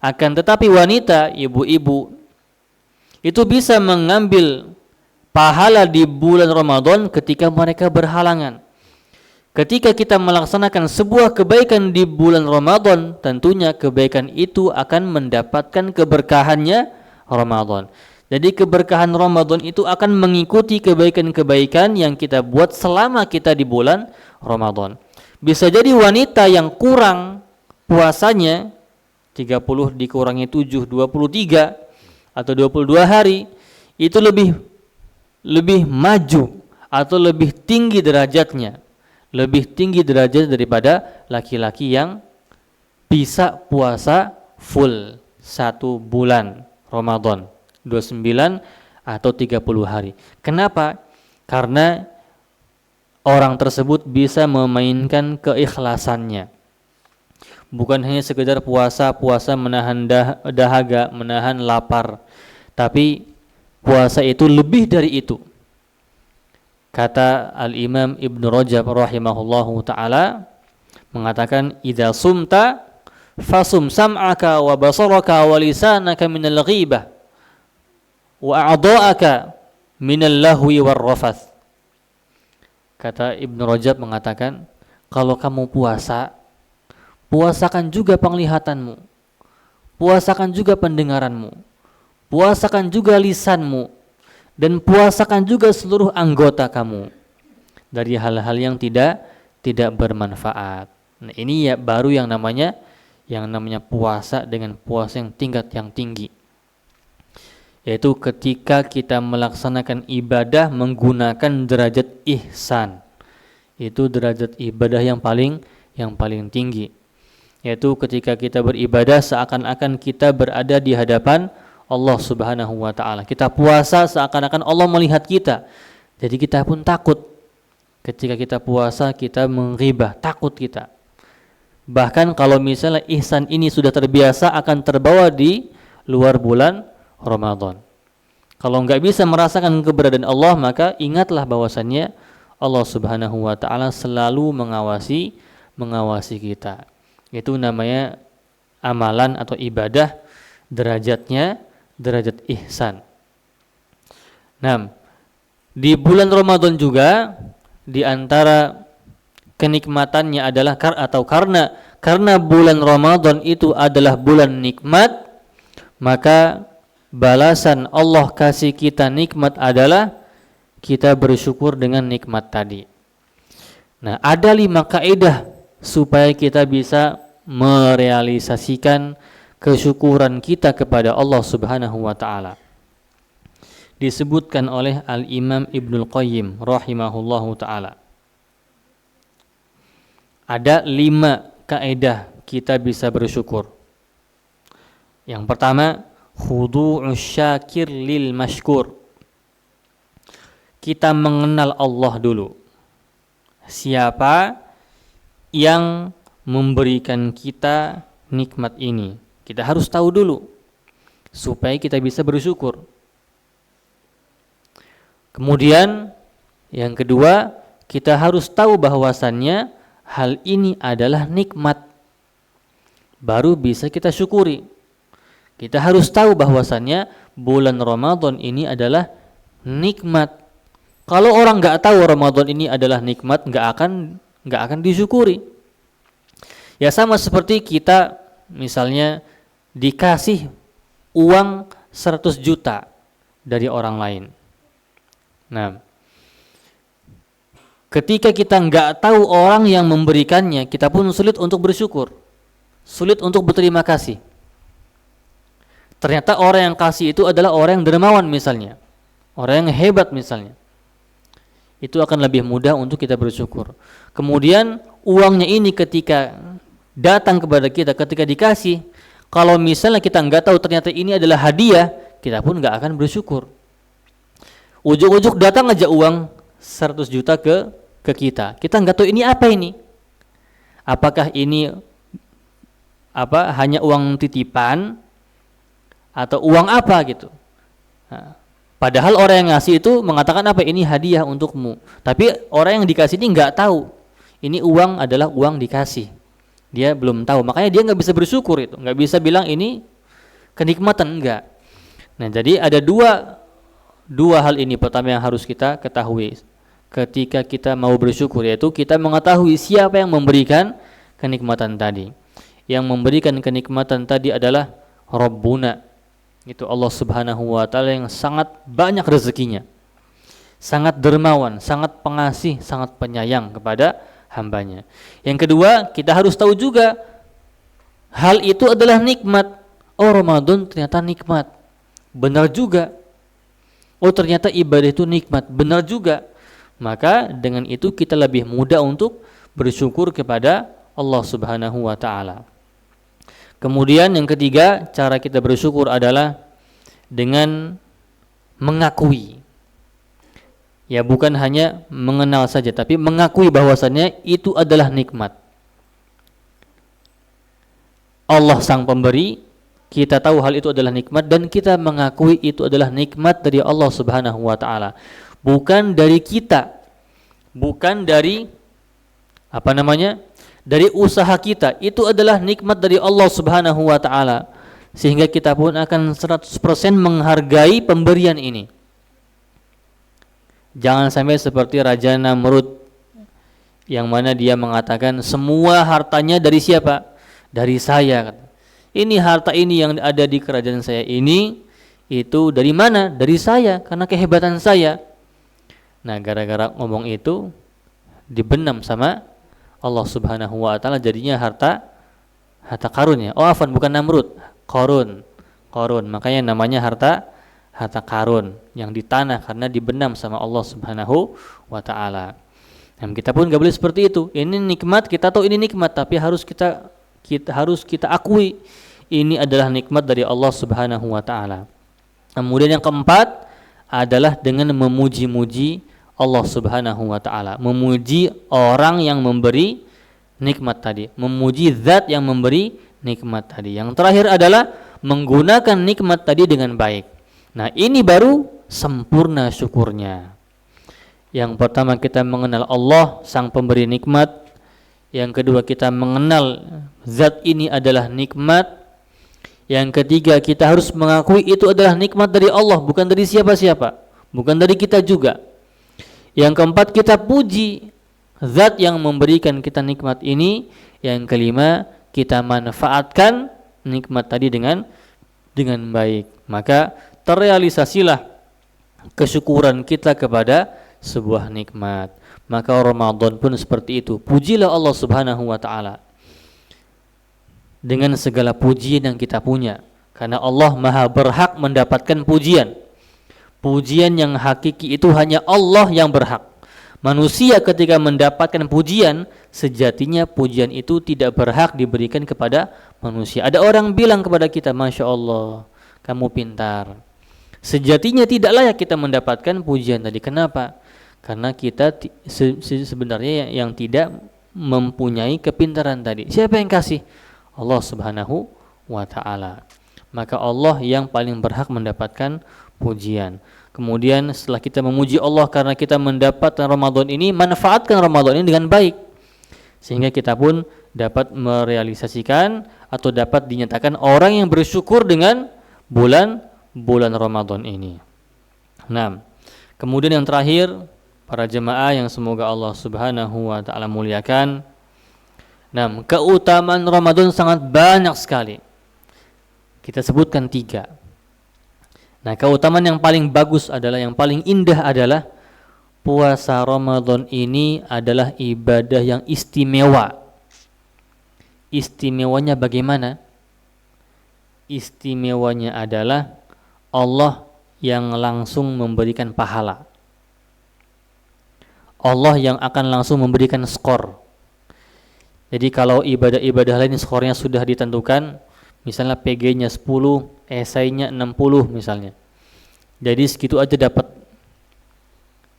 Akan tetapi wanita, ibu-ibu itu bisa mengambil pahala di bulan Ramadan ketika mereka berhalangan. Ketika kita melaksanakan sebuah kebaikan di bulan Ramadan, tentunya kebaikan itu akan mendapatkan keberkahannya Ramadan. Jadi keberkahan Ramadan itu akan mengikuti kebaikan-kebaikan yang kita buat selama kita di bulan Ramadan. Bisa jadi wanita yang kurang puasanya 30 dikurangi 7, 23 atau 22 hari itu lebih maju atau lebih tinggi derajatnya. Lebih tinggi derajat daripada laki-laki yang bisa puasa full 1 bulan Ramadan, 29 atau 30 hari. Kenapa? Karena orang tersebut bisa memainkan keikhlasannya. Bukan hanya sekedar puasa menahan dahaga, menahan lapar, tapi puasa itu lebih dari itu. Kata Al-Imam Ibn Rajab rahimahullahu ta'ala mengatakan, idza sumta fasum sam'aka wa basaraka wa lisanaka minal ghibah wa a'dha'aka minal lahwi war rafath. Kata Ibn Rajab mengatakan, kalau kamu puasa, puasakan juga penglihatanmu, puasakan juga pendengaranmu, puasakan juga lisanmu, dan puasakan juga seluruh anggota kamu dari hal-hal yang tidak bermanfaat. Nah, ini ya baru yang namanya puasa dengan puasa yang tingkat yang tinggi. Yaitu ketika kita melaksanakan ibadah menggunakan derajat ihsan. Itu derajat ibadah yang paling tinggi. Yaitu ketika kita beribadah seakan-akan kita berada di hadapan Allah Subhanahu wa ta'ala. Kita puasa seakan-akan Allah melihat kita. Jadi kita pun takut. Ketika kita puasa kita menghibah, takut kita. Bahkan kalau misalnya ihsan ini sudah terbiasa akan terbawa di luar bulan Ramadan. Kalau enggak bisa merasakan keberadaan Allah, maka ingatlah bahwasannya Allah Subhanahu wa ta'ala selalu mengawasi kita. Itu namanya amalan atau ibadah derajatnya derajat ihsan. Nah, di bulan Ramadan juga di antara kenikmatannya adalah karena bulan Ramadan itu adalah bulan nikmat, maka balasan Allah kasih kita nikmat adalah kita bersyukur dengan nikmat tadi. Nah, ada 5 kaidah supaya kita bisa merealisasikan, kesyukuran kita kepada Allah Subhanahu wa taala. Disebutkan oleh Al-Imam Ibnul Qayyim rahimahullahu taala. Ada 5 kaedah kita bisa bersyukur. Yang pertama, khudu'us syakir lil mashkur. Kita mengenal Allah dulu. Siapa yang memberikan kita nikmat ini? Kita harus tahu dulu supaya kita bisa bersyukur. Kemudian yang kedua, kita harus tahu bahwasannya hal ini adalah nikmat. Baru bisa kita syukuri. Kita harus tahu bahwasannya bulan Ramadan ini adalah nikmat. Kalau orang nggak tahu Ramadan ini adalah nikmat, nggak akan disyukuri. Ya sama seperti kita misalnya dikasih uang 100 juta dari orang lain. Nah, ketika kita nggak tahu orang yang memberikannya, kita pun sulit untuk bersyukur, sulit untuk berterima kasih. Ternyata orang yang kasih itu adalah orang yang dermawan misalnya, orang yang hebat misalnya. Itu akan lebih mudah untuk kita bersyukur. Kemudian uangnya ini ketika datang kepada kita, ketika dikasih, kalau misalnya kita nggak tahu ternyata ini adalah hadiah, kita pun nggak akan bersyukur. Ujuk-ujuk datang aja uang 100 juta ke kita. Kita nggak tahu ini apa ini. Apakah ini hanya uang titipan atau uang apa gitu. Nah, padahal orang yang ngasih itu mengatakan apa, ini hadiah untukmu. Tapi orang yang dikasih ini nggak tahu. Ini uang adalah uang dikasih. Dia belum tahu. Makanya dia nggak bisa bersyukur itu. Nggak bisa bilang ini kenikmatan, enggak. Nah, jadi ada dua hal ini. Pertama yang harus kita ketahui ketika kita mau bersyukur, yaitu kita mengetahui siapa yang memberikan kenikmatan tadi. Yang memberikan kenikmatan tadi adalah Rabbuna, itu Allah Subhanahu wa taala yang sangat banyak rezekinya, sangat dermawan, sangat pengasih, sangat penyayang kepada hambanya. Yang kedua, kita harus tahu juga hal itu adalah nikmat. Oh, Ramadan ternyata nikmat, benar juga. Oh, ternyata ibadah itu nikmat, benar juga. Maka dengan itu kita lebih mudah untuk bersyukur kepada Allah Subhanahu wa taala. Kemudian yang ketiga, cara kita bersyukur adalah dengan mengakui. Ya, bukan hanya mengenal saja, tapi mengakui bahwasannya itu adalah nikmat. Allah sang pemberi, kita tahu hal itu adalah nikmat dan kita mengakui itu adalah nikmat dari Allah Subhanahu wa taala. Bukan dari kita. Bukan dari dari usaha kita. Itu adalah nikmat dari Allah Subhanahu wa taala. Sehingga kita pun akan 100% menghargai pemberian ini. Jangan sampai seperti Raja Namrud yang mana dia mengatakan semua hartanya dari siapa? Dari saya. Ini harta ini yang ada di kerajaan saya ini, itu dari mana? Dari saya, karena kehebatan saya. Nah, gara-gara ngomong itu dibenam sama Allah Subhanahu wa taala, jadinya harta karun ya. Oh, afwan, bukan Namrud, Qarun. Makanya namanya harta karun yang di tanah karena dibenam sama Allah Subhanahu wa taala. Nah, kita pun enggak boleh seperti itu. Ini nikmat, kita tahu ini nikmat, tapi harus kita akui ini adalah nikmat dari Allah Subhanahu wa taala. Kemudian yang keempat adalah dengan memuji-muji Allah Subhanahu wa taala, memuji orang yang memberi nikmat tadi, memuji zat yang memberi nikmat tadi. Yang terakhir adalah menggunakan nikmat tadi dengan baik. Nah, ini baru sempurna syukurnya. Yang pertama kita mengenal Allah sang pemberi nikmat. Yang kedua kita mengenal zat ini adalah nikmat. Yang ketiga kita harus mengakui itu adalah nikmat dari Allah, bukan dari siapa-siapa, bukan dari kita juga. Yang keempat kita puji zat yang memberikan kita nikmat ini. Yang kelima kita manfaatkan nikmat tadi dengan baik. Maka terrealisasilah kesyukuran kita kepada sebuah nikmat. Maka Ramadan pun seperti itu. Pujilah Allah Subhanahu wa taala. dengan segala pujian yang kita punya, karena Allah maha berhak mendapatkan pujian. Pujian yang hakiki itu hanya Allah yang berhak. Manusia ketika mendapatkan pujian, sejatinya pujian itu tidak berhak diberikan kepada manusia. Ada orang bilang kepada kita, Masya Allah, kamu pintar. Sejatinya tidak layak kita mendapatkan pujian tadi. Kenapa? Karena kita sebenarnya yang tidak mempunyai kepintaran tadi. Siapa yang kasih? Allah Subhanahu wa ta'ala. Maka Allah yang paling berhak mendapatkan pujian. Kemudian setelah kita memuji Allah karena kita mendapatkan Ramadan ini, manfaatkan Ramadan ini dengan baik, sehingga kita pun dapat merealisasikan atau dapat dinyatakan orang yang bersyukur dengan bulan Ramadan ini. Nah, kemudian yang terakhir, para jemaah yang semoga Allah Subhanahu wa ta'ala muliakan. Nah, keutamaan Ramadan sangat banyak sekali. Kita sebutkan 3. Nah, keutamaan yang paling bagus adalah, yang paling indah adalah puasa Ramadan ini adalah ibadah yang istimewa. Istimewanya bagaimana? Istimewanya adalah Allah yang langsung memberikan pahala. Allah yang akan langsung memberikan skor. Jadi kalau ibadah-ibadah lain skornya sudah ditentukan, misalnya PG-nya 10, esainya 60 misalnya. Jadi segitu aja dapat.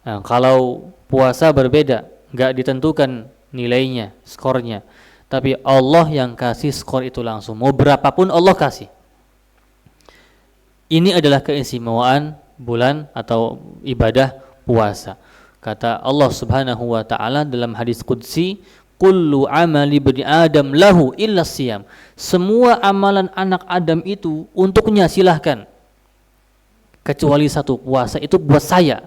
Nah, kalau puasa berbeda, enggak ditentukan nilainya, skornya. Tapi Allah yang kasih skor itu langsung. Mau berapapun Allah kasih. Ini adalah keistimewaan bulan atau ibadah puasa. Kata Allah Subhanahu wa ta'ala dalam hadis qudsi, kullu amali bani Adam lahu illa siyam. Semua amalan anak Adam itu untuknya, silahkan, kecuali satu, puasa itu buat saya.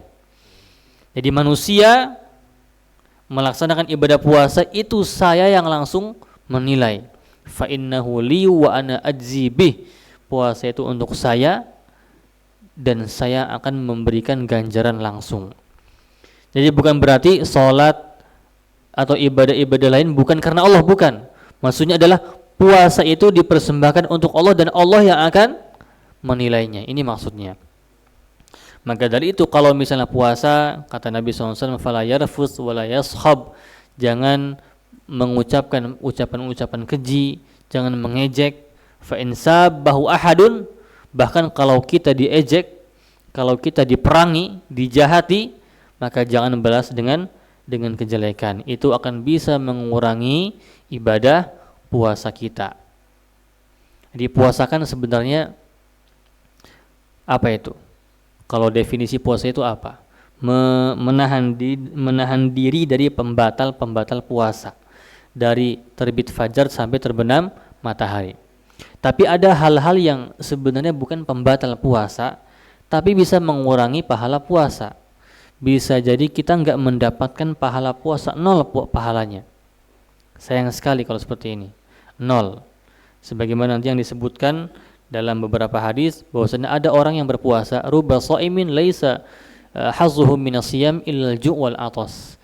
Jadi manusia melaksanakan ibadah puasa itu saya yang langsung menilai. Fa innahu li wa ana ajzi bih. Puasa itu untuk saya dan saya akan memberikan ganjaran langsung. Jadi bukan berarti sholat atau ibadah-ibadah lain bukan karena Allah, bukan. Maksudnya adalah puasa itu dipersembahkan untuk Allah dan Allah yang akan menilainya. Ini maksudnya. Maka dari itu kalau misalnya puasa, kata Nabi SAW, fala yarfus wala yashab, jangan mengucapkan ucapan-ucapan keji, jangan mengejek. Fa in sabbahu ahadun, bahkan kalau kita diejek, kalau kita diperangi, dijahati, maka jangan balas dengan kejelekan. Itu akan bisa mengurangi ibadah puasa kita. Jadi puasa kan sebenarnya apa itu? Kalau definisi puasa itu apa? Menahan diri dari pembatal puasa, dari terbit fajar sampai terbenam matahari. Tapi ada hal-hal yang sebenarnya bukan pembatal puasa, tapi bisa mengurangi pahala puasa. Bisa jadi kita enggak mendapatkan pahala puasa, 0 pahalanya. Sayang sekali kalau seperti ini, 0. Sebagaimana nanti yang disebutkan dalam beberapa hadis, bahwasanya ada orang yang berpuasa, rubba shaimin laisa hazzuhu minasiyam illal ju' wal atas.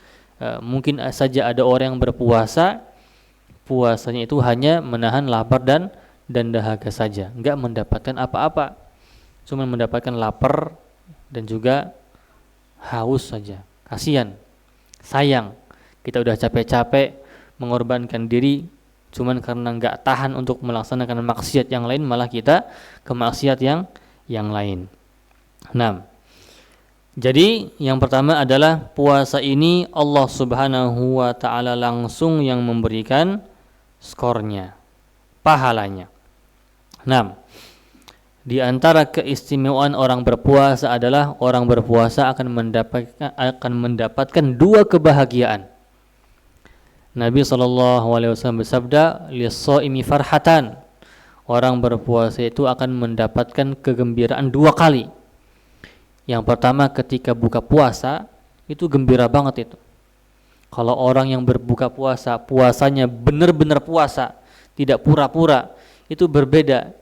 Mungkin saja ada orang yang berpuasa, puasanya itu hanya menahan lapar dan dahaga saja, enggak mendapatkan apa-apa, cuma mendapatkan lapar dan juga haus saja. Kasihan, sayang, kita udah capek-capek mengorbankan diri cuman karena enggak tahan untuk melaksanakan maksiat yang lain, malah kita ke maksiat yang lain. Nah, jadi yang pertama adalah puasa ini Allah Subhanahu wa ta'ala langsung yang memberikan skornya, pahalanya. Nah, di antara keistimewaan orang berpuasa adalah orang berpuasa akan mendapatkan 2 kebahagiaan. Nabi SAW bersabda, lis-shaimi farhatan. Orang berpuasa itu akan mendapatkan kegembiraan 2 kali. Yang pertama ketika buka puasa, itu gembira banget itu. Kalau orang yang berbuka puasa, puasanya benar-benar puasa, tidak pura-pura, itu berbeda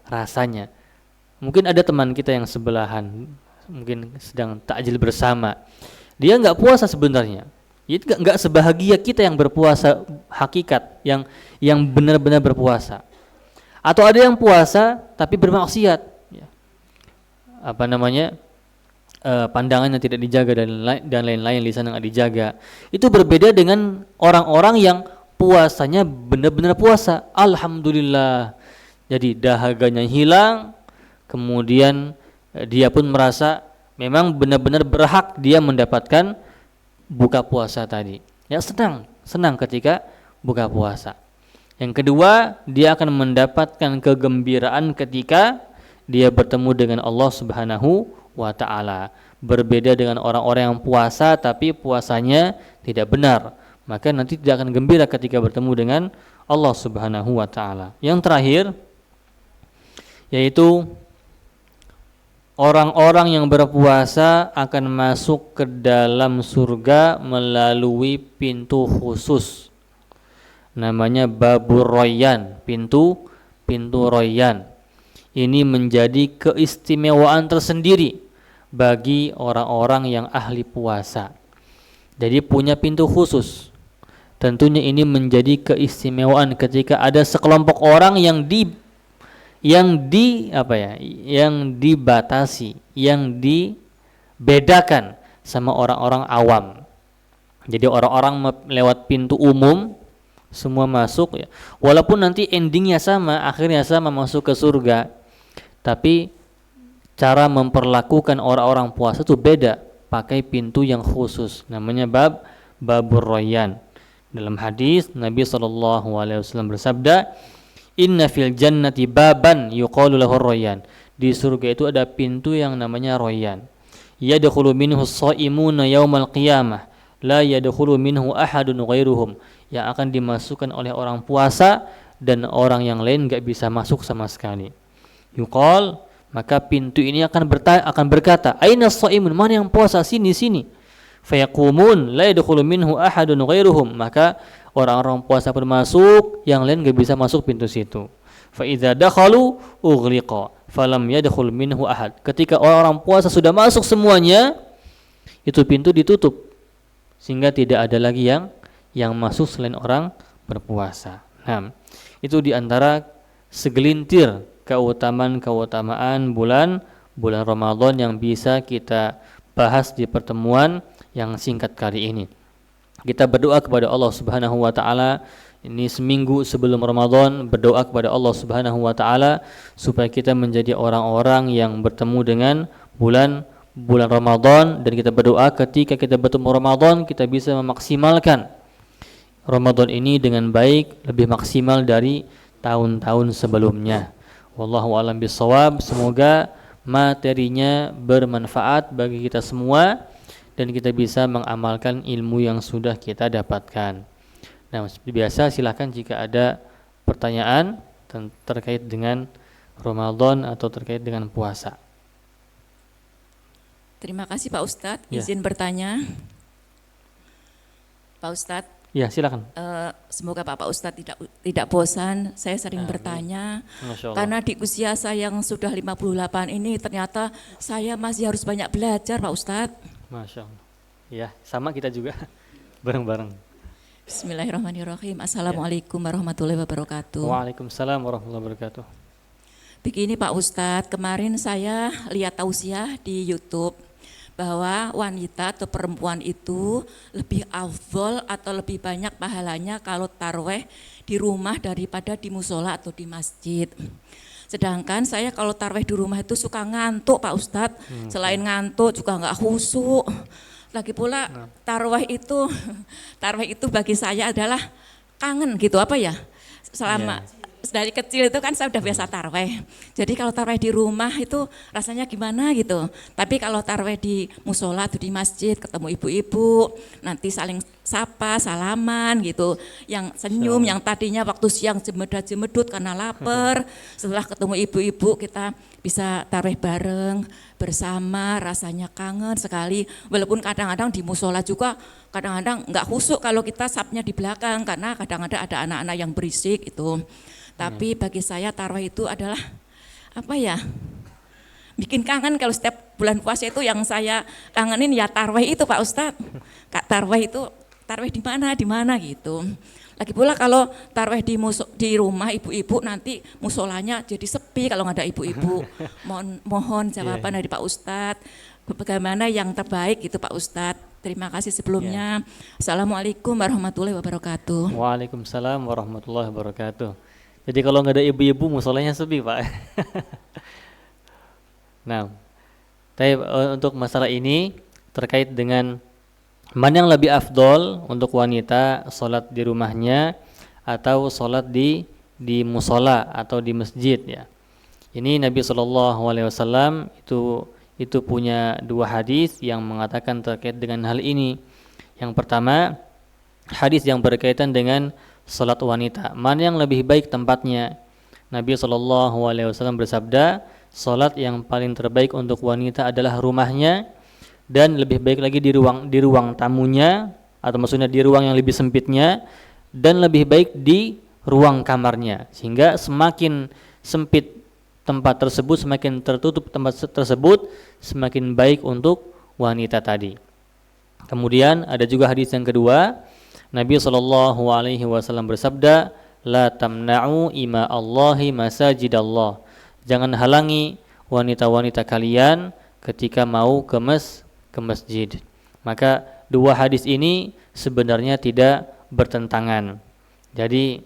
rasanya. Mungkin ada teman kita yang sebelahan, mungkin sedang takjil bersama, dia enggak puasa sebenarnya, Itu nggak sebahagia kita yang berpuasa hakikat, yang benar-benar berpuasa. Atau ada yang puasa tapi bermaksiat, ya. Apa namanya, pandangannya tidak dijaga dan lain-lain, lisan yang dijaga. Itu berbeda dengan orang-orang yang puasanya benar-benar puasa. Alhamdulillah. Jadi dahaganya hilang, kemudian dia pun merasa memang benar-benar berhak dia mendapatkan buka puasa tadi. Ya, senang ketika buka puasa. Yang kedua, dia akan mendapatkan kegembiraan ketika dia bertemu dengan Allah Subhanahu wa ta'ala. Berbeda dengan orang-orang yang puasa tapi puasanya tidak benar, maka nanti tidak akan gembira ketika bertemu dengan Allah Subhanahu wa ta'ala. Yang terakhir, yaitu orang-orang yang berpuasa akan masuk ke dalam surga melalui pintu khusus, namanya Babur Royan, pintu Royan. Ini menjadi keistimewaan tersendiri bagi orang-orang yang ahli puasa. Jadi punya pintu khusus. Tentunya ini menjadi keistimewaan ketika ada sekelompok orang yang dibatasi, yang dibedakan sama orang-orang awam. Jadi orang-orang lewat pintu umum semua masuk, ya. Walaupun nanti endingnya sama, akhirnya sama, masuk ke surga, tapi cara memperlakukan orang-orang puasa itu beda, pakai pintu yang khusus, namanya Babur Royan. Dalam hadis Nabi SAW bersabda, Inna fil jannati baban yuqalu lahu Royan. Di surga itu ada pintu yang namanya Royan. Yadkhulu minhu as-shaimuna yaumal qiyamah, la yadkhulu minhu ahadun ghairuhum. Yang akan dimasukkan oleh orang puasa dan orang yang lain enggak bisa masuk sama sekali. Yuqal, maka pintu ini akan berkata, Aina as-shaimun? Mana yang puasa? Sini. Fayaqumun la yadkhulu minhu ahadun ghairuhum. Maka orang-orang puasa pun masuk, yang lain enggak bisa masuk pintu situ. Fa idza dakhalu ughliqa falam yadkhul minhu ahad. Ketika orang-orang puasa sudah masuk semuanya, itu pintu ditutup sehingga tidak ada lagi yang masuk selain orang berpuasa. Nah, itu diantara segelintir keutamaan bulan Ramadan yang bisa kita bahas di pertemuan yang singkat kali ini. Kita berdoa kepada Allah Subhanahu wa taala ini seminggu sebelum Ramadan, berdoa kepada Allah Subhanahu wa taala supaya kita menjadi orang-orang yang bertemu dengan bulan Ramadan, dan kita berdoa ketika kita bertemu Ramadan kita bisa memaksimalkan Ramadan ini dengan baik, lebih maksimal dari tahun-tahun sebelumnya. Wallahu a'lam bishawab. Semoga materinya bermanfaat bagi kita semua dan kita bisa mengamalkan ilmu yang sudah kita dapatkan. Nah, seperti biasa silakan jika ada pertanyaan terkait dengan Ramadan atau terkait dengan puasa. Terima kasih Pak Ustadz, izin bertanya. Pak Ustadz. Ya, silakan. Semoga Pak Ustadz tidak bosan. Saya sering bertanya karena di usia saya yang sudah 58 ini ternyata saya masih harus banyak belajar Pak Ustadz. Masya Allah. Ya, sama kita juga bareng-bareng. Bismillahirrahmanirrahim. Assalamualaikum warahmatullahi wabarakatuh. Waalaikumsalam warahmatullahi wabarakatuh. Begini Pak Ustadz, kemarin saya lihat tausiah di YouTube bahwa wanita atau perempuan itu lebih afdol atau lebih banyak pahalanya kalau tarweh di rumah daripada di musola atau di masjid. Sedangkan saya kalau tarweh di rumah itu suka ngantuk Pak Ustadz, selain ngantuk juga nggak khusyuk. Lagi pula tarweh itu bagi saya adalah kangen gitu, apa ya, selama dari kecil itu kan saya udah biasa tarweh. Jadi kalau tarweh di rumah itu rasanya gimana gitu. Tapi kalau tarweh di musola atau di masjid ketemu ibu-ibu, nanti saling sapa, salaman gitu. Yang senyum, yang tadinya waktu siang jemedut karena lapar. Setelah ketemu ibu-ibu kita bisa tarweh bareng, bersama, rasanya kangen sekali. Walaupun kadang-kadang di musola juga kadang-kadang nggak khusyuk kalau kita sapnya di belakang karena kadang-kadang ada anak-anak yang berisik itu. Tapi bagi saya tarweh itu adalah apa ya, bikin kangen. Kalau setiap bulan puasa itu yang saya kangenin ya tarweh itu Pak Ustadz. Kak tarweh itu tarawih di mana gitu. Lagi pula kalau tarawih di rumah ibu-ibu nanti musolanya jadi sepi kalau nggak ada ibu-ibu. Mohon jawaban dari Pak Ustadz, bagaimana yang terbaik gitu Pak Ustadz. Terima kasih sebelumnya. Assalamualaikum warahmatullahi wabarakatuh. Waalaikumsalam warahmatullahi wabarakatuh. Jadi kalau nggak ada ibu-ibu musolanya sepi Pak. Nah, tapi untuk masalah ini terkait dengan mana yang lebih afdol untuk wanita sholat di rumahnya atau sholat di musola atau di masjid ya. Ini Nabi SAW itu punya dua hadis yang mengatakan terkait dengan hal ini. Yang pertama, hadis yang berkaitan dengan sholat wanita. Mana yang lebih baik tempatnya? Nabi SAW bersabda, sholat yang paling terbaik untuk wanita adalah rumahnya, dan lebih baik lagi di ruang tamunya, atau maksudnya di ruang yang lebih sempitnya, dan lebih baik di ruang kamarnya. Sehingga semakin sempit tempat tersebut, semakin tertutup tempat tersebut, semakin baik untuk wanita tadi. Kemudian ada juga hadis yang kedua, Nabi SAW bersabda, la tamna'u ima Allahi masajidallah. Jangan halangi wanita-wanita kalian ketika mau ke masjid. Maka dua hadis ini sebenarnya tidak bertentangan. Jadi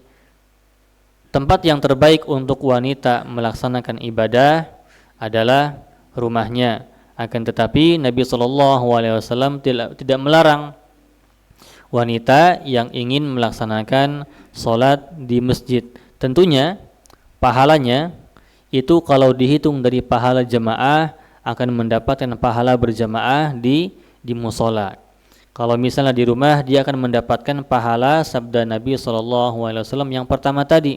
tempat yang terbaik untuk wanita melaksanakan ibadah adalah rumahnya. Akan tetapi Nabi SAW tidak melarang wanita yang ingin melaksanakan sholat di masjid. Tentunya pahalanya itu kalau dihitung dari pahala jamaah akan mendapatkan pahala berjamaah di musola. Kalau misalnya di rumah, dia akan mendapatkan pahala sabda Nabi SAW yang pertama tadi,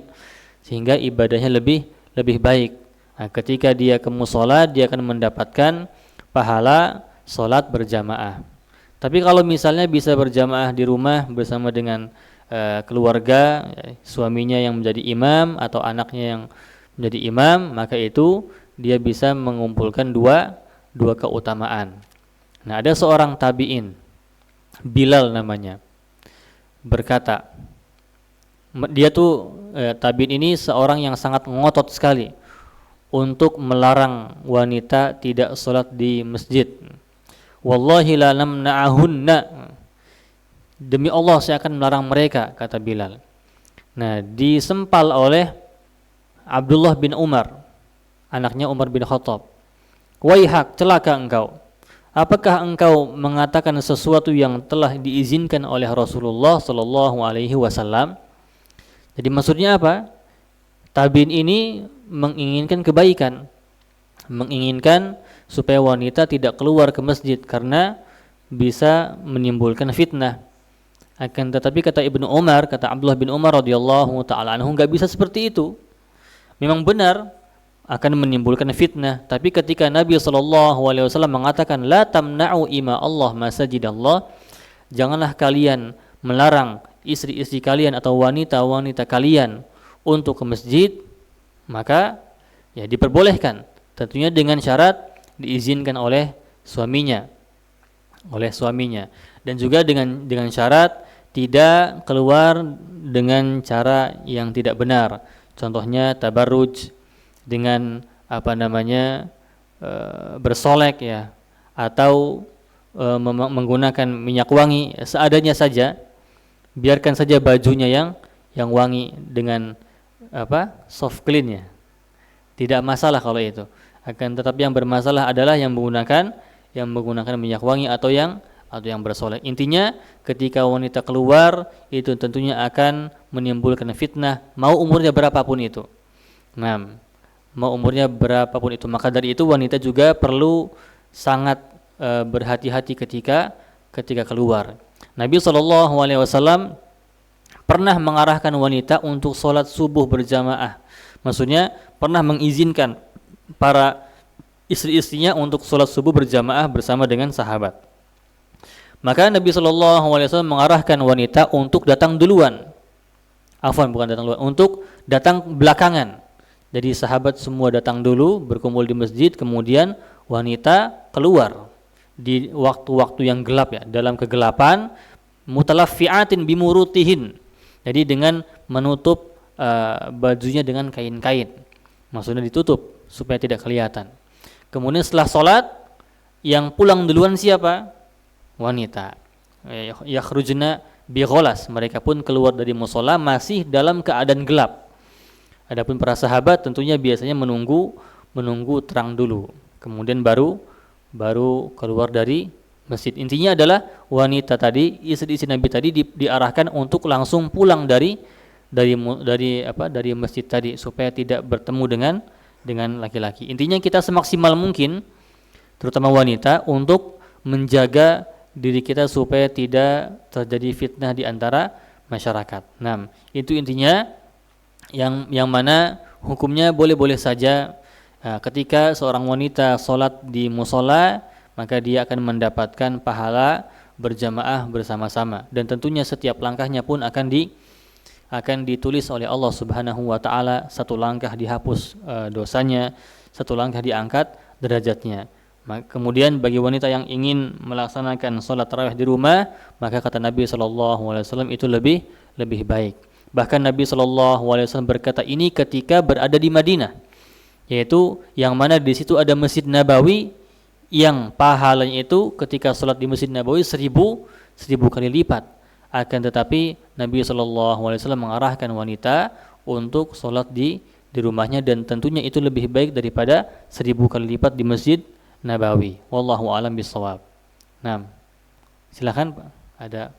sehingga ibadahnya lebih baik. Nah, ketika dia ke musola, dia akan mendapatkan pahala sholat berjamaah. Tapi kalau misalnya bisa berjamaah di rumah bersama dengan keluarga, suaminya yang menjadi imam atau anaknya yang menjadi imam, maka itu dia bisa mengumpulkan dua keutamaan. Nah, ada seorang tabi'in, Bilal namanya, berkata, dia tuh tabi'in ini seorang yang sangat ngotot sekali untuk melarang wanita tidak sholat di masjid. Wallahi la namna'ahunna, demi Allah saya akan melarang mereka, kata Bilal. Nah, disempal oleh Abdullah bin Umar, anaknya Umar bin Khattab. Waihak, celaka engkau. Apakah engkau mengatakan sesuatu yang telah diizinkan oleh Rasulullah sallallahu alaihi wasallam? Jadi maksudnya apa? Tabi'in ini menginginkan kebaikan, menginginkan supaya wanita tidak keluar ke masjid karena bisa menimbulkan fitnah. Akan tetapi kata Ibnu Umar, kata Abdullah bin Umar radhiyallahu taala anhu, enggak bisa seperti itu. Memang benar akan menimbulkan fitnah, tapi ketika Nabi SAW mengatakan la tamna'u ima Allah masajidallah, janganlah kalian melarang istri-istri kalian atau wanita-wanita kalian untuk ke masjid, maka ya diperbolehkan, tentunya dengan syarat diizinkan oleh suaminya, dan juga dengan syarat tidak keluar dengan cara yang tidak benar. Contohnya tabarruj, dengan bersolek ya, atau menggunakan minyak wangi seadanya saja. Biarkan saja bajunya yang wangi dengan soft clean ya, tidak masalah kalau itu. Akan tetapi yang bermasalah adalah yang menggunakan minyak wangi atau yang bersolek. Intinya ketika wanita keluar itu tentunya akan menimbulkan fitnah, mau umurnya berapapun itu. Nah, mau umurnya berapapun itu, maka dari itu wanita juga perlu sangat berhati-hati ketika keluar. Nabi SAW pernah mengarahkan wanita untuk sholat subuh berjamaah. Maksudnya pernah mengizinkan para istri-istrinya untuk sholat subuh berjamaah bersama dengan sahabat. Maka Nabi SAW mengarahkan wanita untuk datang duluan. Untuk datang belakangan. Jadi sahabat semua datang dulu, berkumpul di masjid, kemudian wanita keluar di waktu-waktu yang gelap ya, dalam kegelapan mutalaffi'atin bimurutihin. Jadi dengan menutup bajunya dengan kain-kain. Maksudnya ditutup supaya tidak kelihatan. Kemudian setelah sholat, yang pulang duluan siapa? Wanita. Yakhrujna bigholas. Mereka pun keluar dari mushola masih dalam keadaan gelap. Adapun para sahabat tentunya biasanya menunggu terang dulu. Kemudian baru keluar dari masjid. Intinya adalah wanita tadi, istri-istri Nabi tadi diarahkan untuk langsung pulang dari masjid tadi supaya tidak bertemu dengan laki-laki. Intinya kita semaksimal mungkin, terutama wanita, untuk menjaga diri kita supaya tidak terjadi fitnah di antara masyarakat. Nah, itu intinya yang mana hukumnya boleh-boleh saja ketika seorang wanita sholat di musola, maka dia akan mendapatkan pahala berjamaah bersama-sama, dan tentunya setiap langkahnya pun akan ditulis oleh Allah Subhanahu wa taala. Satu langkah dihapus dosanya, satu langkah diangkat derajatnya. Kemudian bagi wanita yang ingin melaksanakan sholat tarawih di rumah, maka kata Nabi SAW itu lebih baik. Bahkan Nabi SAW berkata ini ketika berada di Madinah, yaitu yang mana di situ ada Masjid Nabawi yang pahalanya itu ketika sholat di Masjid Nabawi 1000 kali lipat. Akan tetapi Nabi SAW mengarahkan wanita untuk sholat di rumahnya, dan tentunya itu lebih baik daripada 1000 kali lipat di Masjid Nabawi. Wallahu a'lam bishawab. Nah, silakan Pak. Ada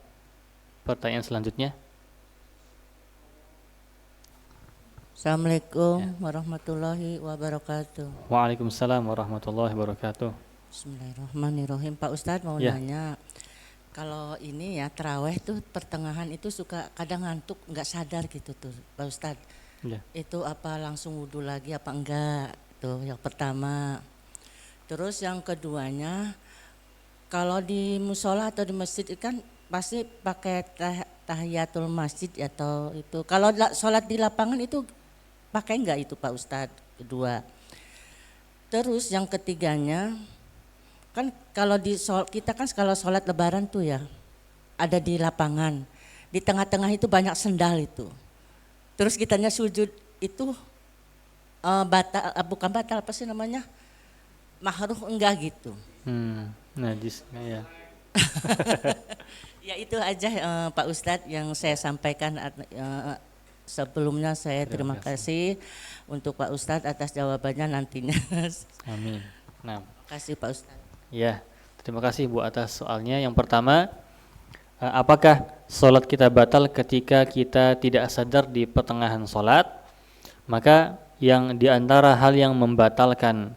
pertanyaan selanjutnya? Assalamualaikum warahmatullahi wabarakatuh. Waalaikumsalam warahmatullahi wabarakatuh. Bismillahirrahmanirrahim. Pak Ustadz mau nanya, kalau ini ya taraweh tuh pertengahan itu suka kadang ngantuk, nggak sadar gitu tuh Pak Ustadz. Itu apa langsung wudhu lagi apa enggak? Tuh yang pertama. Terus yang keduanya, kalau di musola atau di masjid kan pasti pakai tahiyatul masjid atau itu. Kalau sholat di lapangan itu pakai enggak itu Pak Ustadz? Kedua. Terus yang ketiganya, kan kalau kita kan kalau sholat lebaran tuh ya ada di lapangan, di tengah-tengah itu banyak sendal itu. Terus kitanya sujud itu bukan batal, apa sih namanya, mahruh enggak gitu. Najis ya. Ya itu aja Pak Ustadz yang saya sampaikan. Sebelumnya saya terima kasih untuk Pak Ustadz atas jawabannya nantinya. Amin. Nah, terima kasih Pak Ustadz. Ya, terima kasih Bu atas soalnya. Yang pertama, apakah sholat kita batal ketika kita tidak sadar di pertengahan sholat? Maka yang diantara hal yang membatalkan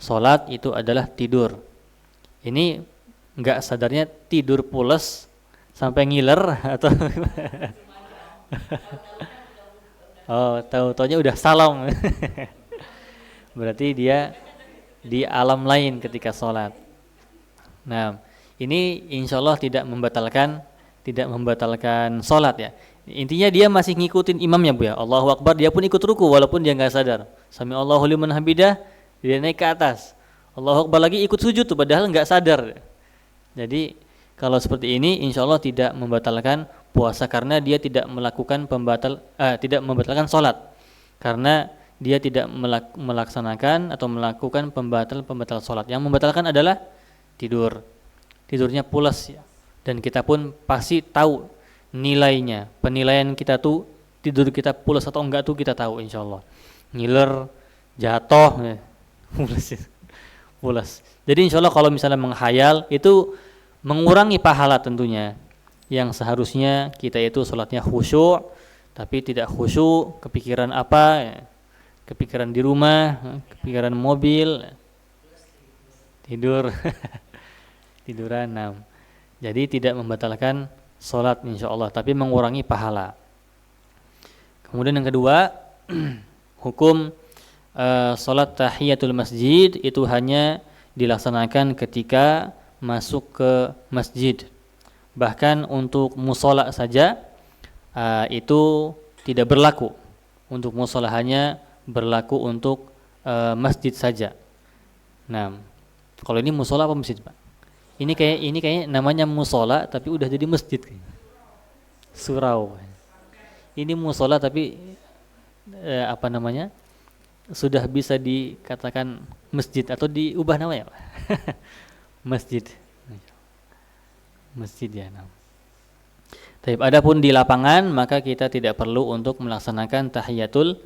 sholat itu adalah tidur. Ini enggak sadarnya tidur pules sampai ngiler atau tahu-taunya udah salam. Berarti dia di alam lain ketika sholat. Nah, ini insya Allah tidak membatalkan sholat ya. Intinya dia masih ngikutin imamnya Bu ya. Allahu Akbar, dia pun ikut ruku walaupun dia nggak sadar. Sami Allahu liman hamidah, dia naik ke atas. Allahu Akbar lagi ikut sujud tuh padahal nggak sadar. Jadi kalau seperti ini insya Allah tidak membatalkan puasa karena dia tidak membatalkan sholat karena dia tidak melaksanakan atau melakukan pembatal sholat. Yang membatalkan adalah tidurnya pulas ya. Dan kita pun pasti tahu nilainya. Penilaian kita tuh tidur kita pulas atau enggak tuh kita tahu insyaallah. Ngiler, jatuh, pulas. Jadi insyaallah kalau misalnya menghayal itu mengurangi pahala tentunya. Yang seharusnya kita itu sholatnya khusyuk, tapi tidak khusyuk, kepikiran apa ya. Kepikiran di rumah, kepikiran mobil, tiduran. Nah, jadi tidak membatalkan sholat insya Allah, tapi mengurangi pahala. Kemudian yang kedua, hukum sholat tahiyatul masjid itu hanya dilaksanakan ketika masuk ke masjid. Bahkan untuk musola saja itu tidak berlaku. Untuk musola hanya berlaku untuk masjid saja. Nah, kalau ini musola apa masjid Pak? Ini kayak namanya musola tapi udah jadi masjid. Surau. Ini musola tapi apa namanya? Sudah bisa dikatakan masjid atau diubah namanya, Pak. Masjid. Masjid ya. Tapi adapun di lapangan maka kita tidak perlu untuk melaksanakan tahiyatul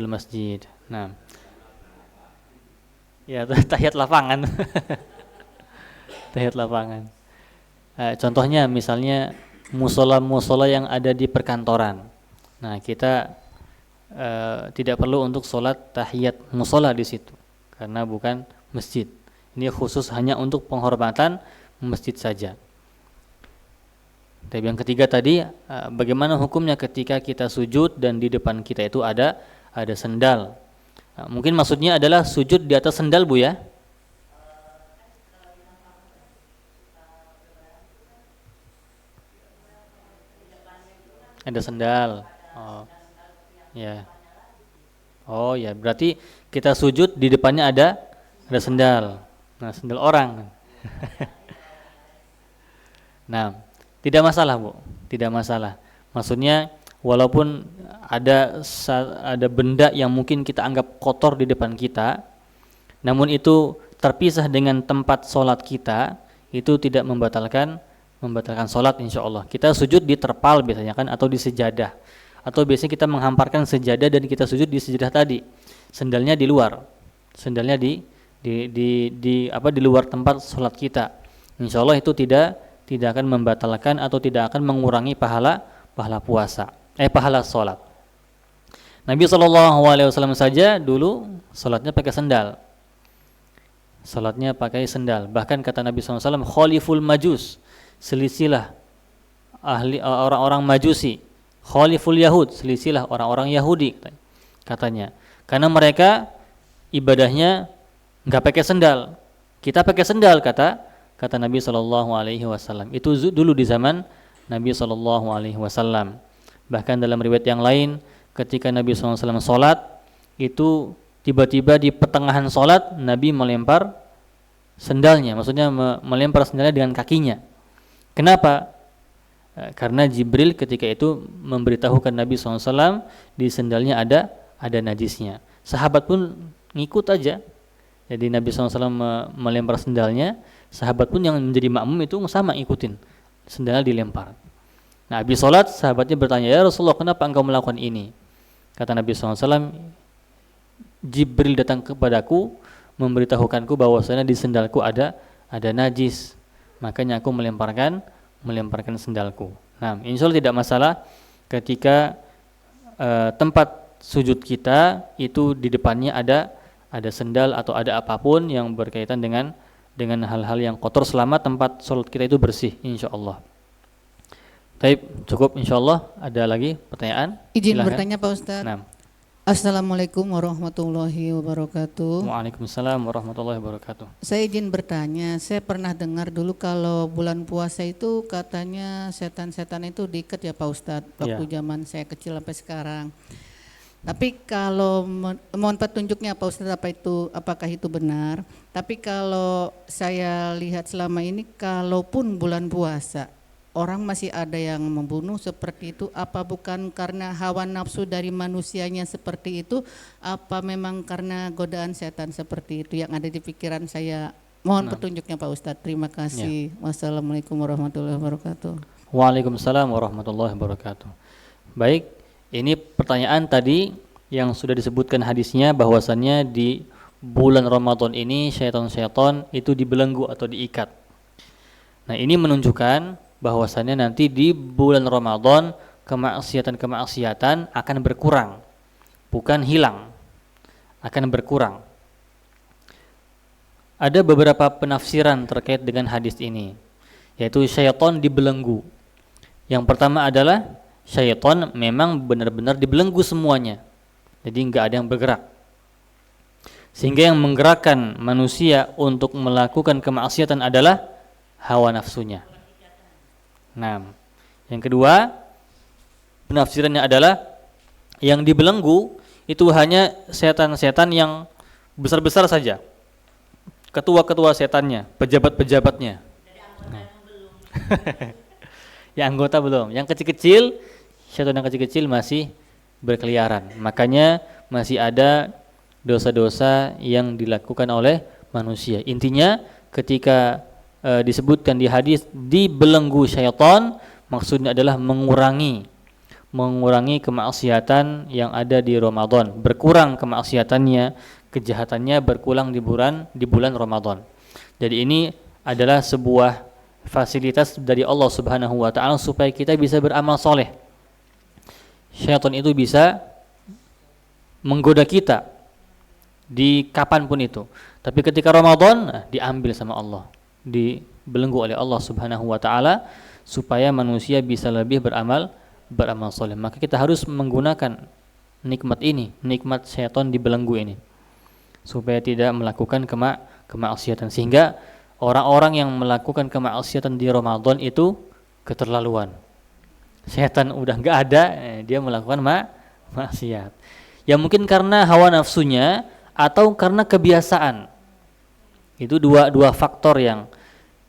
masjid. Nah. Ya, tahiyat lapangan. Tahiyat lapangan. Contohnya misalnya musola-musola yang ada di perkantoran. Nah, kita tidak perlu untuk sholat tahiyat musola di situ karena bukan masjid. Ini khusus hanya untuk penghormatan masjid saja. Dan yang ketiga tadi, bagaimana hukumnya ketika kita sujud dan di depan kita itu ada sendal. Mungkin maksudnya adalah sujud di atas sendal, Bu ya? Ada sendal. Oh. Ya. Oh ya, berarti kita sujud di depannya ada sendal. Nah, sendal orang. Nah, tidak masalah, Bu. Tidak masalah. Maksudnya walaupun ada benda yang mungkin kita anggap kotor di depan kita, namun itu terpisah dengan tempat sholat kita, itu tidak membatalkan sholat insya Allah. Kita sujud di terpal biasanya kan, atau di sejadah, atau biasanya kita menghamparkan sejadah dan kita sujud di sejadah tadi. Sendalnya di luar, sendalnya di luar tempat sholat kita. Insya Allah itu tidak akan membatalkan atau tidak akan mengurangi pahala puasa, pahala sholat. Nabi SAW saja dulu sholatnya pakai sendal. Sholatnya pakai sendal. Bahkan kata Nabi SAW, khaliful majus, selisilah orang-orang majusi. Khaliful yahud, selisilah orang-orang Yahudi katanya. Karena mereka ibadahnya nggak pakai sendal. Kita pakai sendal kata Nabi SAW. Itu dulu di zaman Nabi SAW. Bahkan dalam riwayat yang lain, ketika Nabi SAW sholat, itu tiba-tiba di pertengahan sholat Nabi melempar sendalnya, maksudnya melempar sendalnya dengan kakinya. Kenapa? Karena Jibril ketika itu memberitahukan Nabi SAW di sendalnya ada najisnya. Sahabat pun ngikut aja. Jadi Nabi SAW melempar sendalnya, sahabat pun yang menjadi makmum itu sama ikutin, sendalnya dilempar. Nah, habis sholat sahabatnya bertanya, ya Rasulullah, kenapa engkau melakukan ini? Kata Nabi SAW, Jibril datang kepadaku memberitahukanku bahwasanya di sendalku ada najis, makanya aku melemparkan sendalku. Nah, insya Allah tidak masalah ketika tempat sujud kita itu di depannya ada sendal atau ada apapun yang berkaitan dengan hal-hal yang kotor selama tempat sholat kita itu bersih, insya Allah. Baik, cukup insya Allah. Ada lagi pertanyaan? Izin Silahkan bertanya Pak Ustadz. Nah. Assalamualaikum warahmatullahi wabarakatuh. Waalaikumsalam warahmatullahi wabarakatuh. Saya izin bertanya, saya pernah dengar dulu kalau bulan puasa itu katanya setan-setan itu diikat ya Pak Ustadz, waktu zaman saya kecil sampai sekarang. Tapi kalau mohon petunjuknya Pak Ustadz, apakah itu benar? Tapi kalau saya lihat selama ini, kalaupun bulan puasa orang masih ada yang membunuh seperti itu, apa bukan karena hawa nafsu dari manusianya seperti itu, apa memang karena godaan setan seperti itu yang ada di pikiran saya? Mohon petunjuknya Pak Ustadz. Terima kasih. Wassalamualaikum warahmatullahi wabarakatuh. Waalaikumsalam warahmatullahi wabarakatuh. Baik, ini pertanyaan tadi yang sudah disebutkan hadisnya, bahwasannya di bulan Ramadan ini syaitan-syaitan itu dibelenggu atau diikat. Nah, ini menunjukkan bahwasannya nanti di bulan Ramadan kemaksiatan akan berkurang, bukan hilang, akan berkurang. Ada beberapa penafsiran terkait dengan hadis ini, yaitu syaitan dibelenggu. Yang pertama adalah syaitan memang benar-benar dibelenggu semuanya, jadi nggak ada yang bergerak, sehingga yang menggerakkan manusia untuk melakukan kemaksiatan adalah hawa nafsunya. Nah, yang kedua penafsirannya adalah yang dibelenggu itu hanya setan-setan yang besar-besar saja, ketua-ketua setannya, pejabat-pejabatnya, Yang anggota belum. Yang kecil-kecil, syaitan yang kecil-kecil masih berkeliaran. Makanya masih ada dosa-dosa yang dilakukan oleh manusia. Intinya ketika disebutkan di hadis dibelenggu syaitan, maksudnya adalah mengurangi kemaksiatan yang ada di Ramadan. Berkurang kemaksiatannya, kejahatannya berkurang di bulan Ramadan. Jadi ini adalah sebuah fasilitas dari Allah Subhanahu wa taala supaya kita bisa beramal soleh. Syaitan itu bisa menggoda kita di kapanpun itu. Tapi ketika Ramadan diambil sama Allah, dibelenggu oleh Allah Subhanahu wa taala supaya manusia bisa lebih beramal soleh. Maka kita harus menggunakan nikmat ini, nikmat syaitan dibelenggu ini, supaya tidak melakukan kemaksiatan. Sehingga orang-orang yang melakukan kemaksiatan di Ramadan itu keterlaluan. Syaitan udah enggak ada, dia melakukan maksiat. Ya mungkin karena hawa nafsunya atau karena kebiasaan. Itu dua faktor yang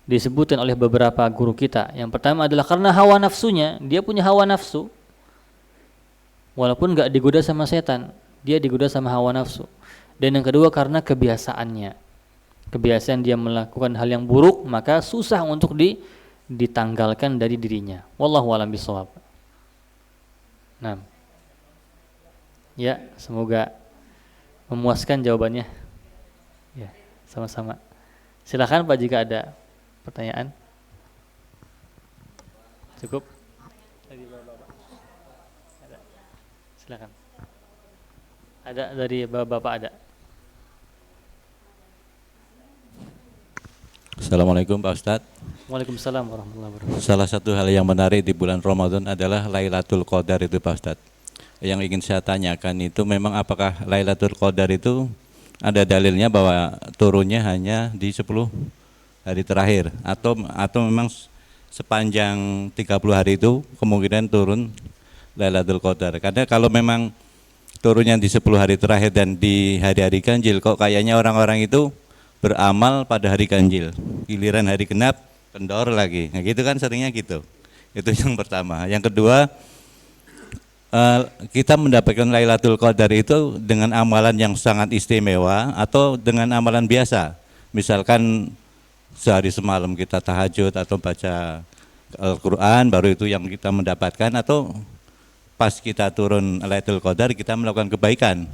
disebutkan oleh beberapa guru kita. Yang pertama adalah karena hawa nafsunya, dia punya hawa nafsu. Walaupun enggak digoda sama setan, dia digoda sama hawa nafsu. Dan yang kedua karena kebiasaannya. Kebiasaan dia melakukan hal yang buruk, maka susah untuk ditanggalkan dari dirinya. Wallahu a'lam bishawab. Nah. Ya, semoga memuaskan jawabannya. Ya, sama-sama. Silakan Pak jika ada pertanyaan. Cukup? Dari Bapak. Ada. Silakan. Ada dari Bapak ada. Assalamualaikum Pak Ustadz. Waalaikumsalam warahmatullahi wabarakatuh. Salah satu hal yang menarik di bulan Ramadan adalah Lailatul Qadar itu Pak Ustadz. Yang ingin saya tanyakan itu memang apakah Lailatul Qadar itu ada dalilnya bahwa turunnya hanya di 10 hari terakhir atau memang sepanjang 30 hari itu kemungkinan turun Lailatul Qadar. Karena kalau memang turunnya di 10 hari terakhir dan di hari-hari ganjil kok kayaknya orang-orang itu beramal pada hari ganjil. Giliran hari genap kendor lagi. Nah gitu kan seringnya gitu. Itu yang pertama. Yang kedua, kita mendapatkan Lailatul Qadar itu dengan amalan yang sangat istimewa atau dengan amalan biasa. Misalkan sehari semalam kita tahajud atau baca Al-Quran, baru itu yang kita mendapatkan, atau pas kita turun Lailatul Qadar kita melakukan kebaikan,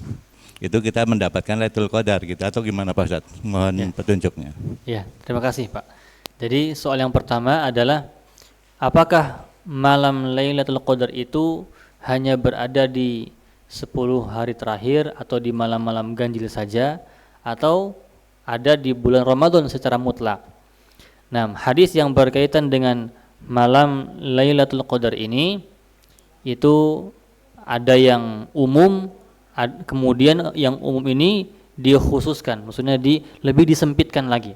itu kita mendapatkan Lailatul Qadar gitu, atau gimana Pak Ustadz? Mohon petunjuknya. Ya, terima kasih Pak. Jadi soal yang pertama adalah apakah malam Lailatul Qadar itu hanya berada di 10 hari terakhir atau di malam-malam ganjil saja, atau ada di bulan Ramadan secara mutlak. Nah, hadis yang berkaitan dengan malam Lailatul Qadar ini itu ada yang umum, kemudian yang umum ini dikhususkan, maksudnya lebih disempitkan lagi.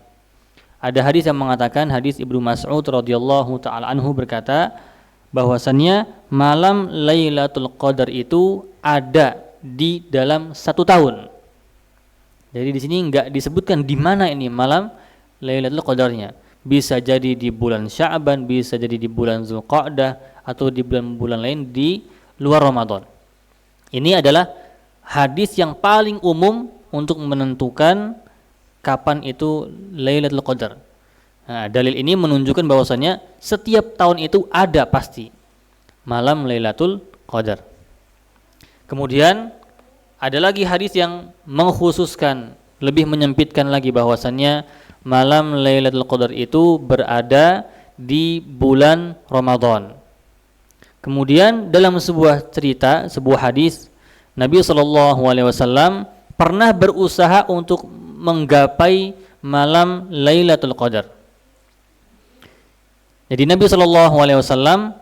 Ada hadis yang mengatakan, hadis Ibnu Mas'ud radhiyallahu taala anhu berkata bahwasannya malam Lailatul Qadar itu ada di dalam 1 tahun. Jadi di sini enggak disebutkan di mana ini malam Lailatul Qadarnya. Bisa jadi di bulan Sya'ban, bisa jadi di bulan Zulqa'dah, atau di bulan-bulan lain di luar Ramadan. Ini adalah hadis yang paling umum untuk menentukan kapan itu Lailatul Qadar. Nah, dalil ini menunjukkan bahwasannya setiap tahun itu ada pasti malam Lailatul Qadar. Kemudian ada lagi hadis yang mengkhususkan, lebih menyempitkan lagi bahwasannya malam Lailatul Qadar itu berada di bulan Ramadan. Kemudian dalam sebuah cerita, sebuah hadis, Nabi SAW pernah berusaha untuk menggapai malam Lailatul Qadar. Jadi Nabi SAW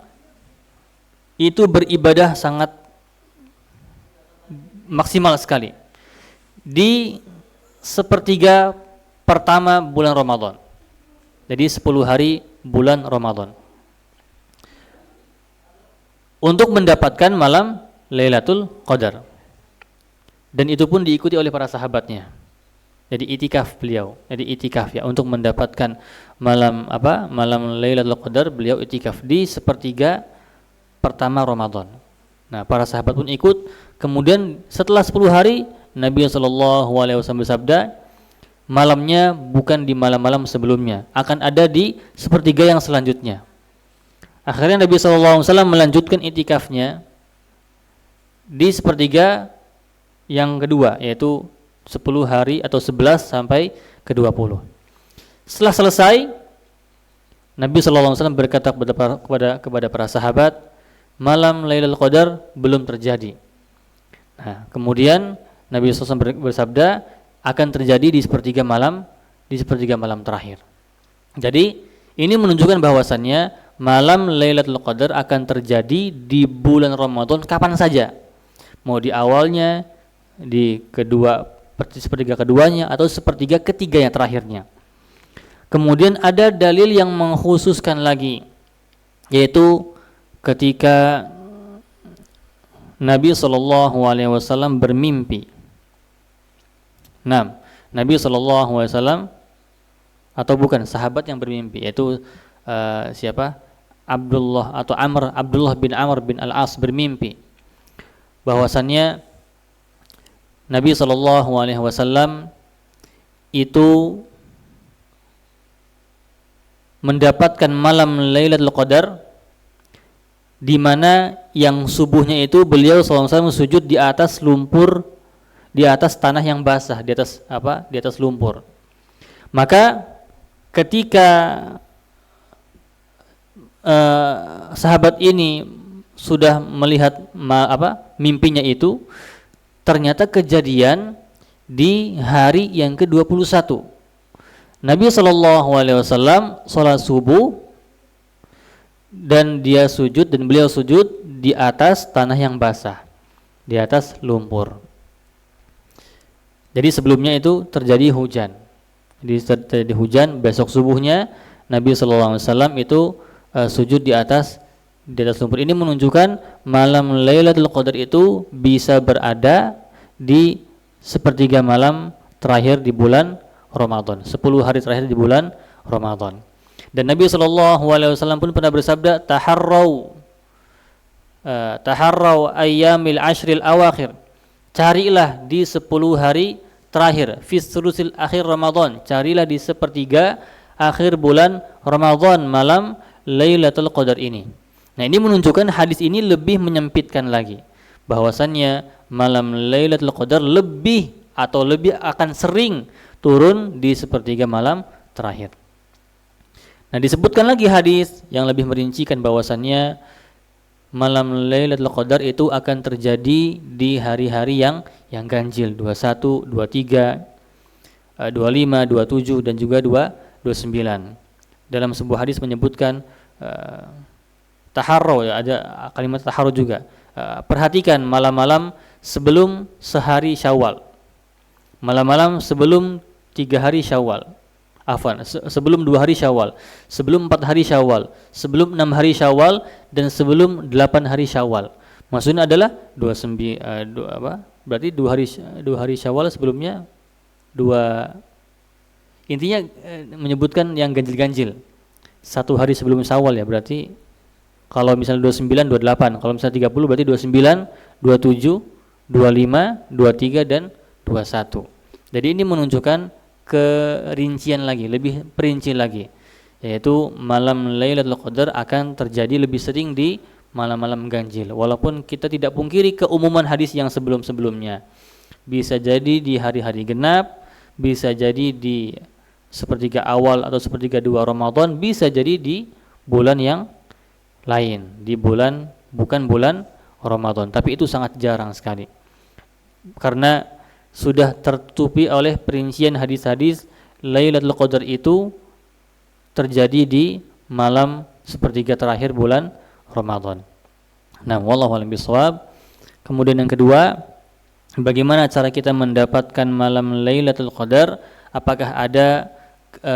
itu beribadah sangat maksimal sekali di sepertiga pertama bulan Ramadan. Jadi 10 hari bulan Ramadan, untuk mendapatkan malam Lailatul Qadar. Dan itu pun diikuti oleh para sahabatnya. Jadi itikaf beliau. Jadi itikaf ya untuk mendapatkan malam Lailatul Qadar, beliau itikaf di sepertiga pertama Ramadan. Nah, para sahabat pun ikut. Kemudian setelah 10 hari Nabi SAW bersabda, malamnya bukan di malam-malam sebelumnya, akan ada di sepertiga yang selanjutnya. Akhirnya Nabi SAW melanjutkan itikafnya di sepertiga yang kedua, yaitu 10 hari atau 11 sampai ke 20. Setelah selesai, Nabi SAW berkata kepada para sahabat, malam Lailatul Qadar belum terjadi. Nah, kemudian Nabi SAW bersabda, akan terjadi di sepertiga malam terakhir. Jadi ini menunjukkan bahwasannya malam Lailatul Qadar akan terjadi di bulan Ramadan kapan saja, mau di awalnya, di sepertiga keduanya, atau sepertiga ketiganya terakhirnya. Kemudian ada dalil yang mengkhususkan lagi, yaitu ketika Nabi SAW bermimpi. Nah, Nabi SAW atau bukan sahabat yang bermimpi, yaitu siapa? Abdullah bin Amr bin Al-As bermimpi bahwasannya Nabi SAW itu mendapatkan malam Lailatul Qadar, di mana yang subuhnya itu beliau SAW sujud di atas lumpur, di atas tanah yang basah, di atas lumpur. Maka ketika sahabat ini sudah melihat mimpinya itu, ternyata kejadian di hari yang ke-21. Nabi SAW sholat subuh dan beliau sujud di atas tanah yang basah, di atas lumpur. Jadi sebelumnya itu terjadi hujan. Terjadi hujan, besok subuhnya Nabi SAW itu sujud di atas lumpur. Ini menunjukkan malam Lailatul Qadar itu bisa berada di sepertiga malam terakhir di bulan Ramadan, 10 hari terakhir di bulan Ramadan. Dan Nabi SAW pun pernah bersabda, taharraw ayyamil ashril awakhir, carilah di 10 hari terakhir, fis sulusil akhir Ramadan, carilah di sepertiga akhir bulan Ramadan malam Lailatul Qadar ini. Nah, ini menunjukkan hadis ini lebih menyempitkan lagi, bahwasannya malam Lailatul Qadar lebih akan sering turun di sepertiga malam terakhir. Nah, disebutkan lagi hadis yang lebih merincikan bahwasannya malam Lailatul Qadar itu akan terjadi di hari-hari yang ganjil, 21, 23, 25, 27 dan juga 29. Dalam sebuah hadis menyebutkan taharro, ya, ada kalimat taharro juga. Perhatikan malam-malam sebelum sehari Syawal, malam-malam sebelum 3 hari Syawal, sebelum 2 hari Syawal, sebelum 4 hari Syawal, sebelum 6 hari Syawal, dan sebelum 8 hari Syawal. Maksudnya adalah 29 berarti 2 hari Syawal sebelumnya, intinya menyebutkan yang ganjil-ganjil. 1 hari sebelum Syawal, ya, berarti kalau misalnya 29, 28, kalau misalnya 30 berarti 29, 27, 25, 23 dan 21. Jadi ini menunjukkan kerincian lagi, lebih perinci lagi, yaitu malam Lailatul Qadar akan terjadi lebih sering di malam-malam ganjil. Walaupun kita tidak pungkiri keumuman hadis yang sebelum-sebelumnya, bisa jadi di hari-hari genap, bisa jadi di sepertiga awal atau sepertiga 2 Ramadan, bisa jadi di bulan yang lain, bukan bulan Ramadan. Tapi itu sangat jarang sekali, karena sudah tertutupi oleh perincian hadis-hadis Lailatul Qadar itu terjadi di malam sepertiga terakhir bulan Ramadan. Nah, wallahu a'lam bishawab. Kemudian yang kedua, bagaimana cara kita mendapatkan malam Lailatul Qadar? Apakah ada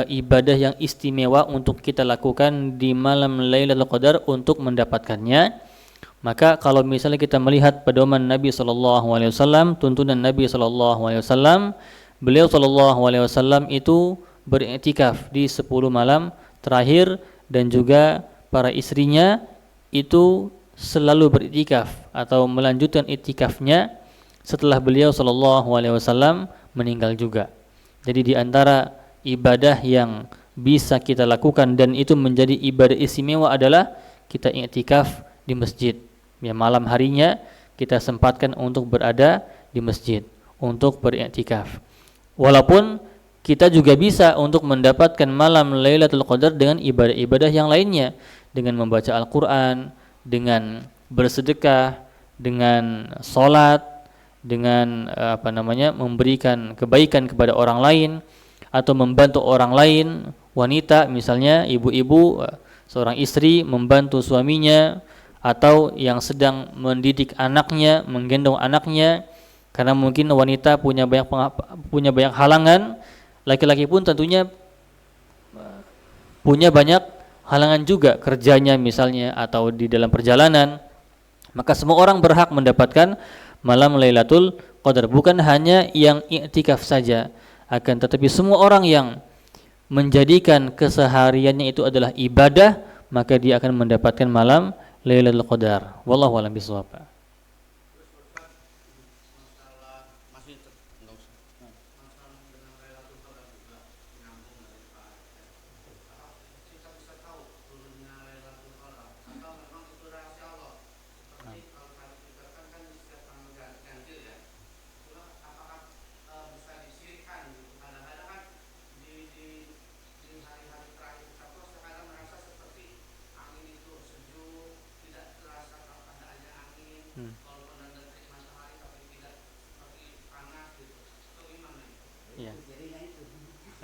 ibadah yang istimewa untuk kita lakukan di malam Lailatul Qadar untuk mendapatkannya? Maka kalau misalnya kita melihat pedoman Nabi SAW, tuntunan Nabi SAW, beliau SAW itu beriktikaf di 10 malam terakhir, dan juga para istrinya itu selalu beriktikaf atau melanjutkan iktikafnya setelah beliau SAW meninggal juga. Jadi di antara ibadah yang bisa kita lakukan dan itu menjadi ibadah istimewa adalah kita iktikaf di masjid. Ya, malam harinya kita sempatkan untuk berada di masjid untuk beriktikaf. Walaupun kita juga bisa untuk mendapatkan malam Lailatul Qadar dengan ibadah-ibadah yang lainnya, dengan membaca Al-Quran, dengan bersedekah, dengan sholat, dengan memberikan kebaikan kepada orang lain, atau membantu orang lain, wanita misalnya, ibu-ibu, seorang istri membantu suaminya, atau yang sedang mendidik anaknya, menggendong anaknya, karena mungkin wanita punya banyak halangan. Laki-laki pun tentunya punya banyak halangan juga, kerjanya misalnya atau di dalam perjalanan. Maka semua orang berhak mendapatkan malam Lailatul Qadar, bukan hanya yang i'tikaf saja, akan tetapi semua orang yang menjadikan kesehariannya itu adalah ibadah, maka dia akan mendapatkan malam Lailatul Qadar. Wallahu a'lam bishawab.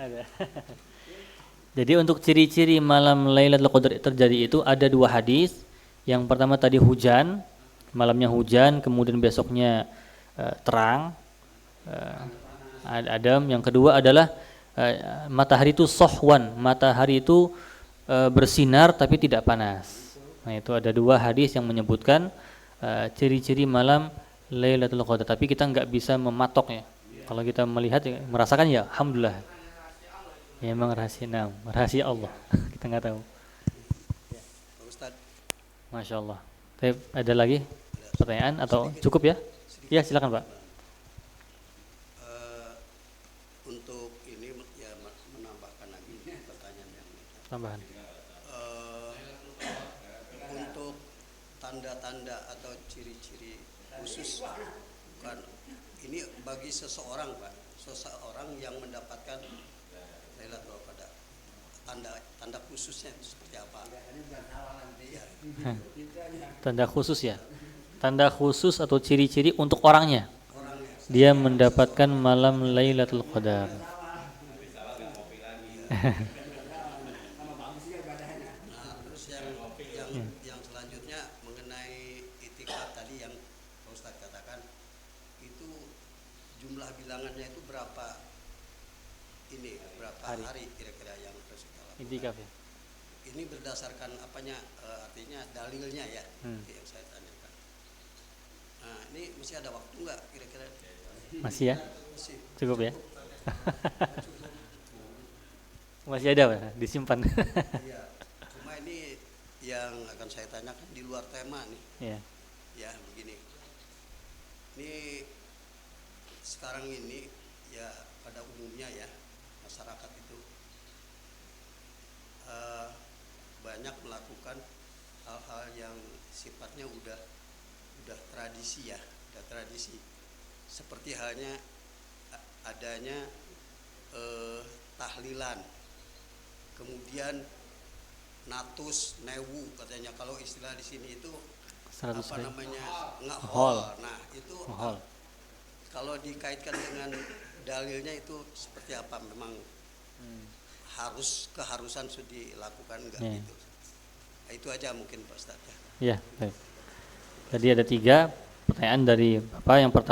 Ada. Jadi untuk ciri-ciri malam Lailatul Qadar terjadi itu ada 2 hadis. Yang pertama tadi hujan, malamnya hujan, kemudian besoknya terang, adem. Yang kedua adalah matahari itu sohwan, matahari itu bersinar tapi tidak panas. Nah, itu ada 2 hadis yang menyebutkan ciri-ciri malam Lailatul Qadar. Tapi kita nggak bisa mematoknya. Kalau kita melihat, merasakan ya, alhamdulillah. Ya, memang rahasia Allah. Kita nggak tahu. Pak Ustadz. Masya Allah. Ada lagi pertanyaan atau cukup ya? Ya, silakan Pak. Untuk ini ya menambahkan lagi pertanyaan yang Tambahan. untuk tanda-tanda atau ciri-ciri khusus, bukan ini bagi seseorang Pak, seseorang yang mendapatkan Lailatul Qadar, tanda khususnya seperti apa? Ya. Tanda khusus ya. Tanda khusus atau ciri-ciri untuk orangnya. Dia mendapatkan malam Lailatul Qadar. Nah, terus yang selanjutnya mengenai itikaf tadi yang Pak Ustadz katakan, itu jumlah bilangannya itu berapa hari kira-kira yang harus kita lakukan? Itikaf ya. Ini berdasarkan apanya, artinya dalilnya ya, itu yang saya tanyakan. Nah, ini masih ada waktu nggak kira-kira? Masih ya? Masih. Cukup ya? Masih ada Pak, disimpan. Iya. Cuma ini yang akan saya tanyakan di luar tema nih. Iya. Ya, begini. Ini sekarang ini ya pada umumnya ya masyarakat itu banyak melakukan hal-hal yang sifatnya udah tradisi ya, udah tradisi. Seperti halnya adanya tahlilan, kemudian natus, newu katanya, kalau istilah di sini itu apa namanya, ngehol. Nah itu kalau dikaitkan dengan dalilnya itu seperti apa? Memang keharusan sudah dilakukan enggak gitu? Nah, itu aja mungkin Pak Ustadz ya. Iya, baik. Jadi ada 3 pertanyaan dari Bapak. Yang pertama,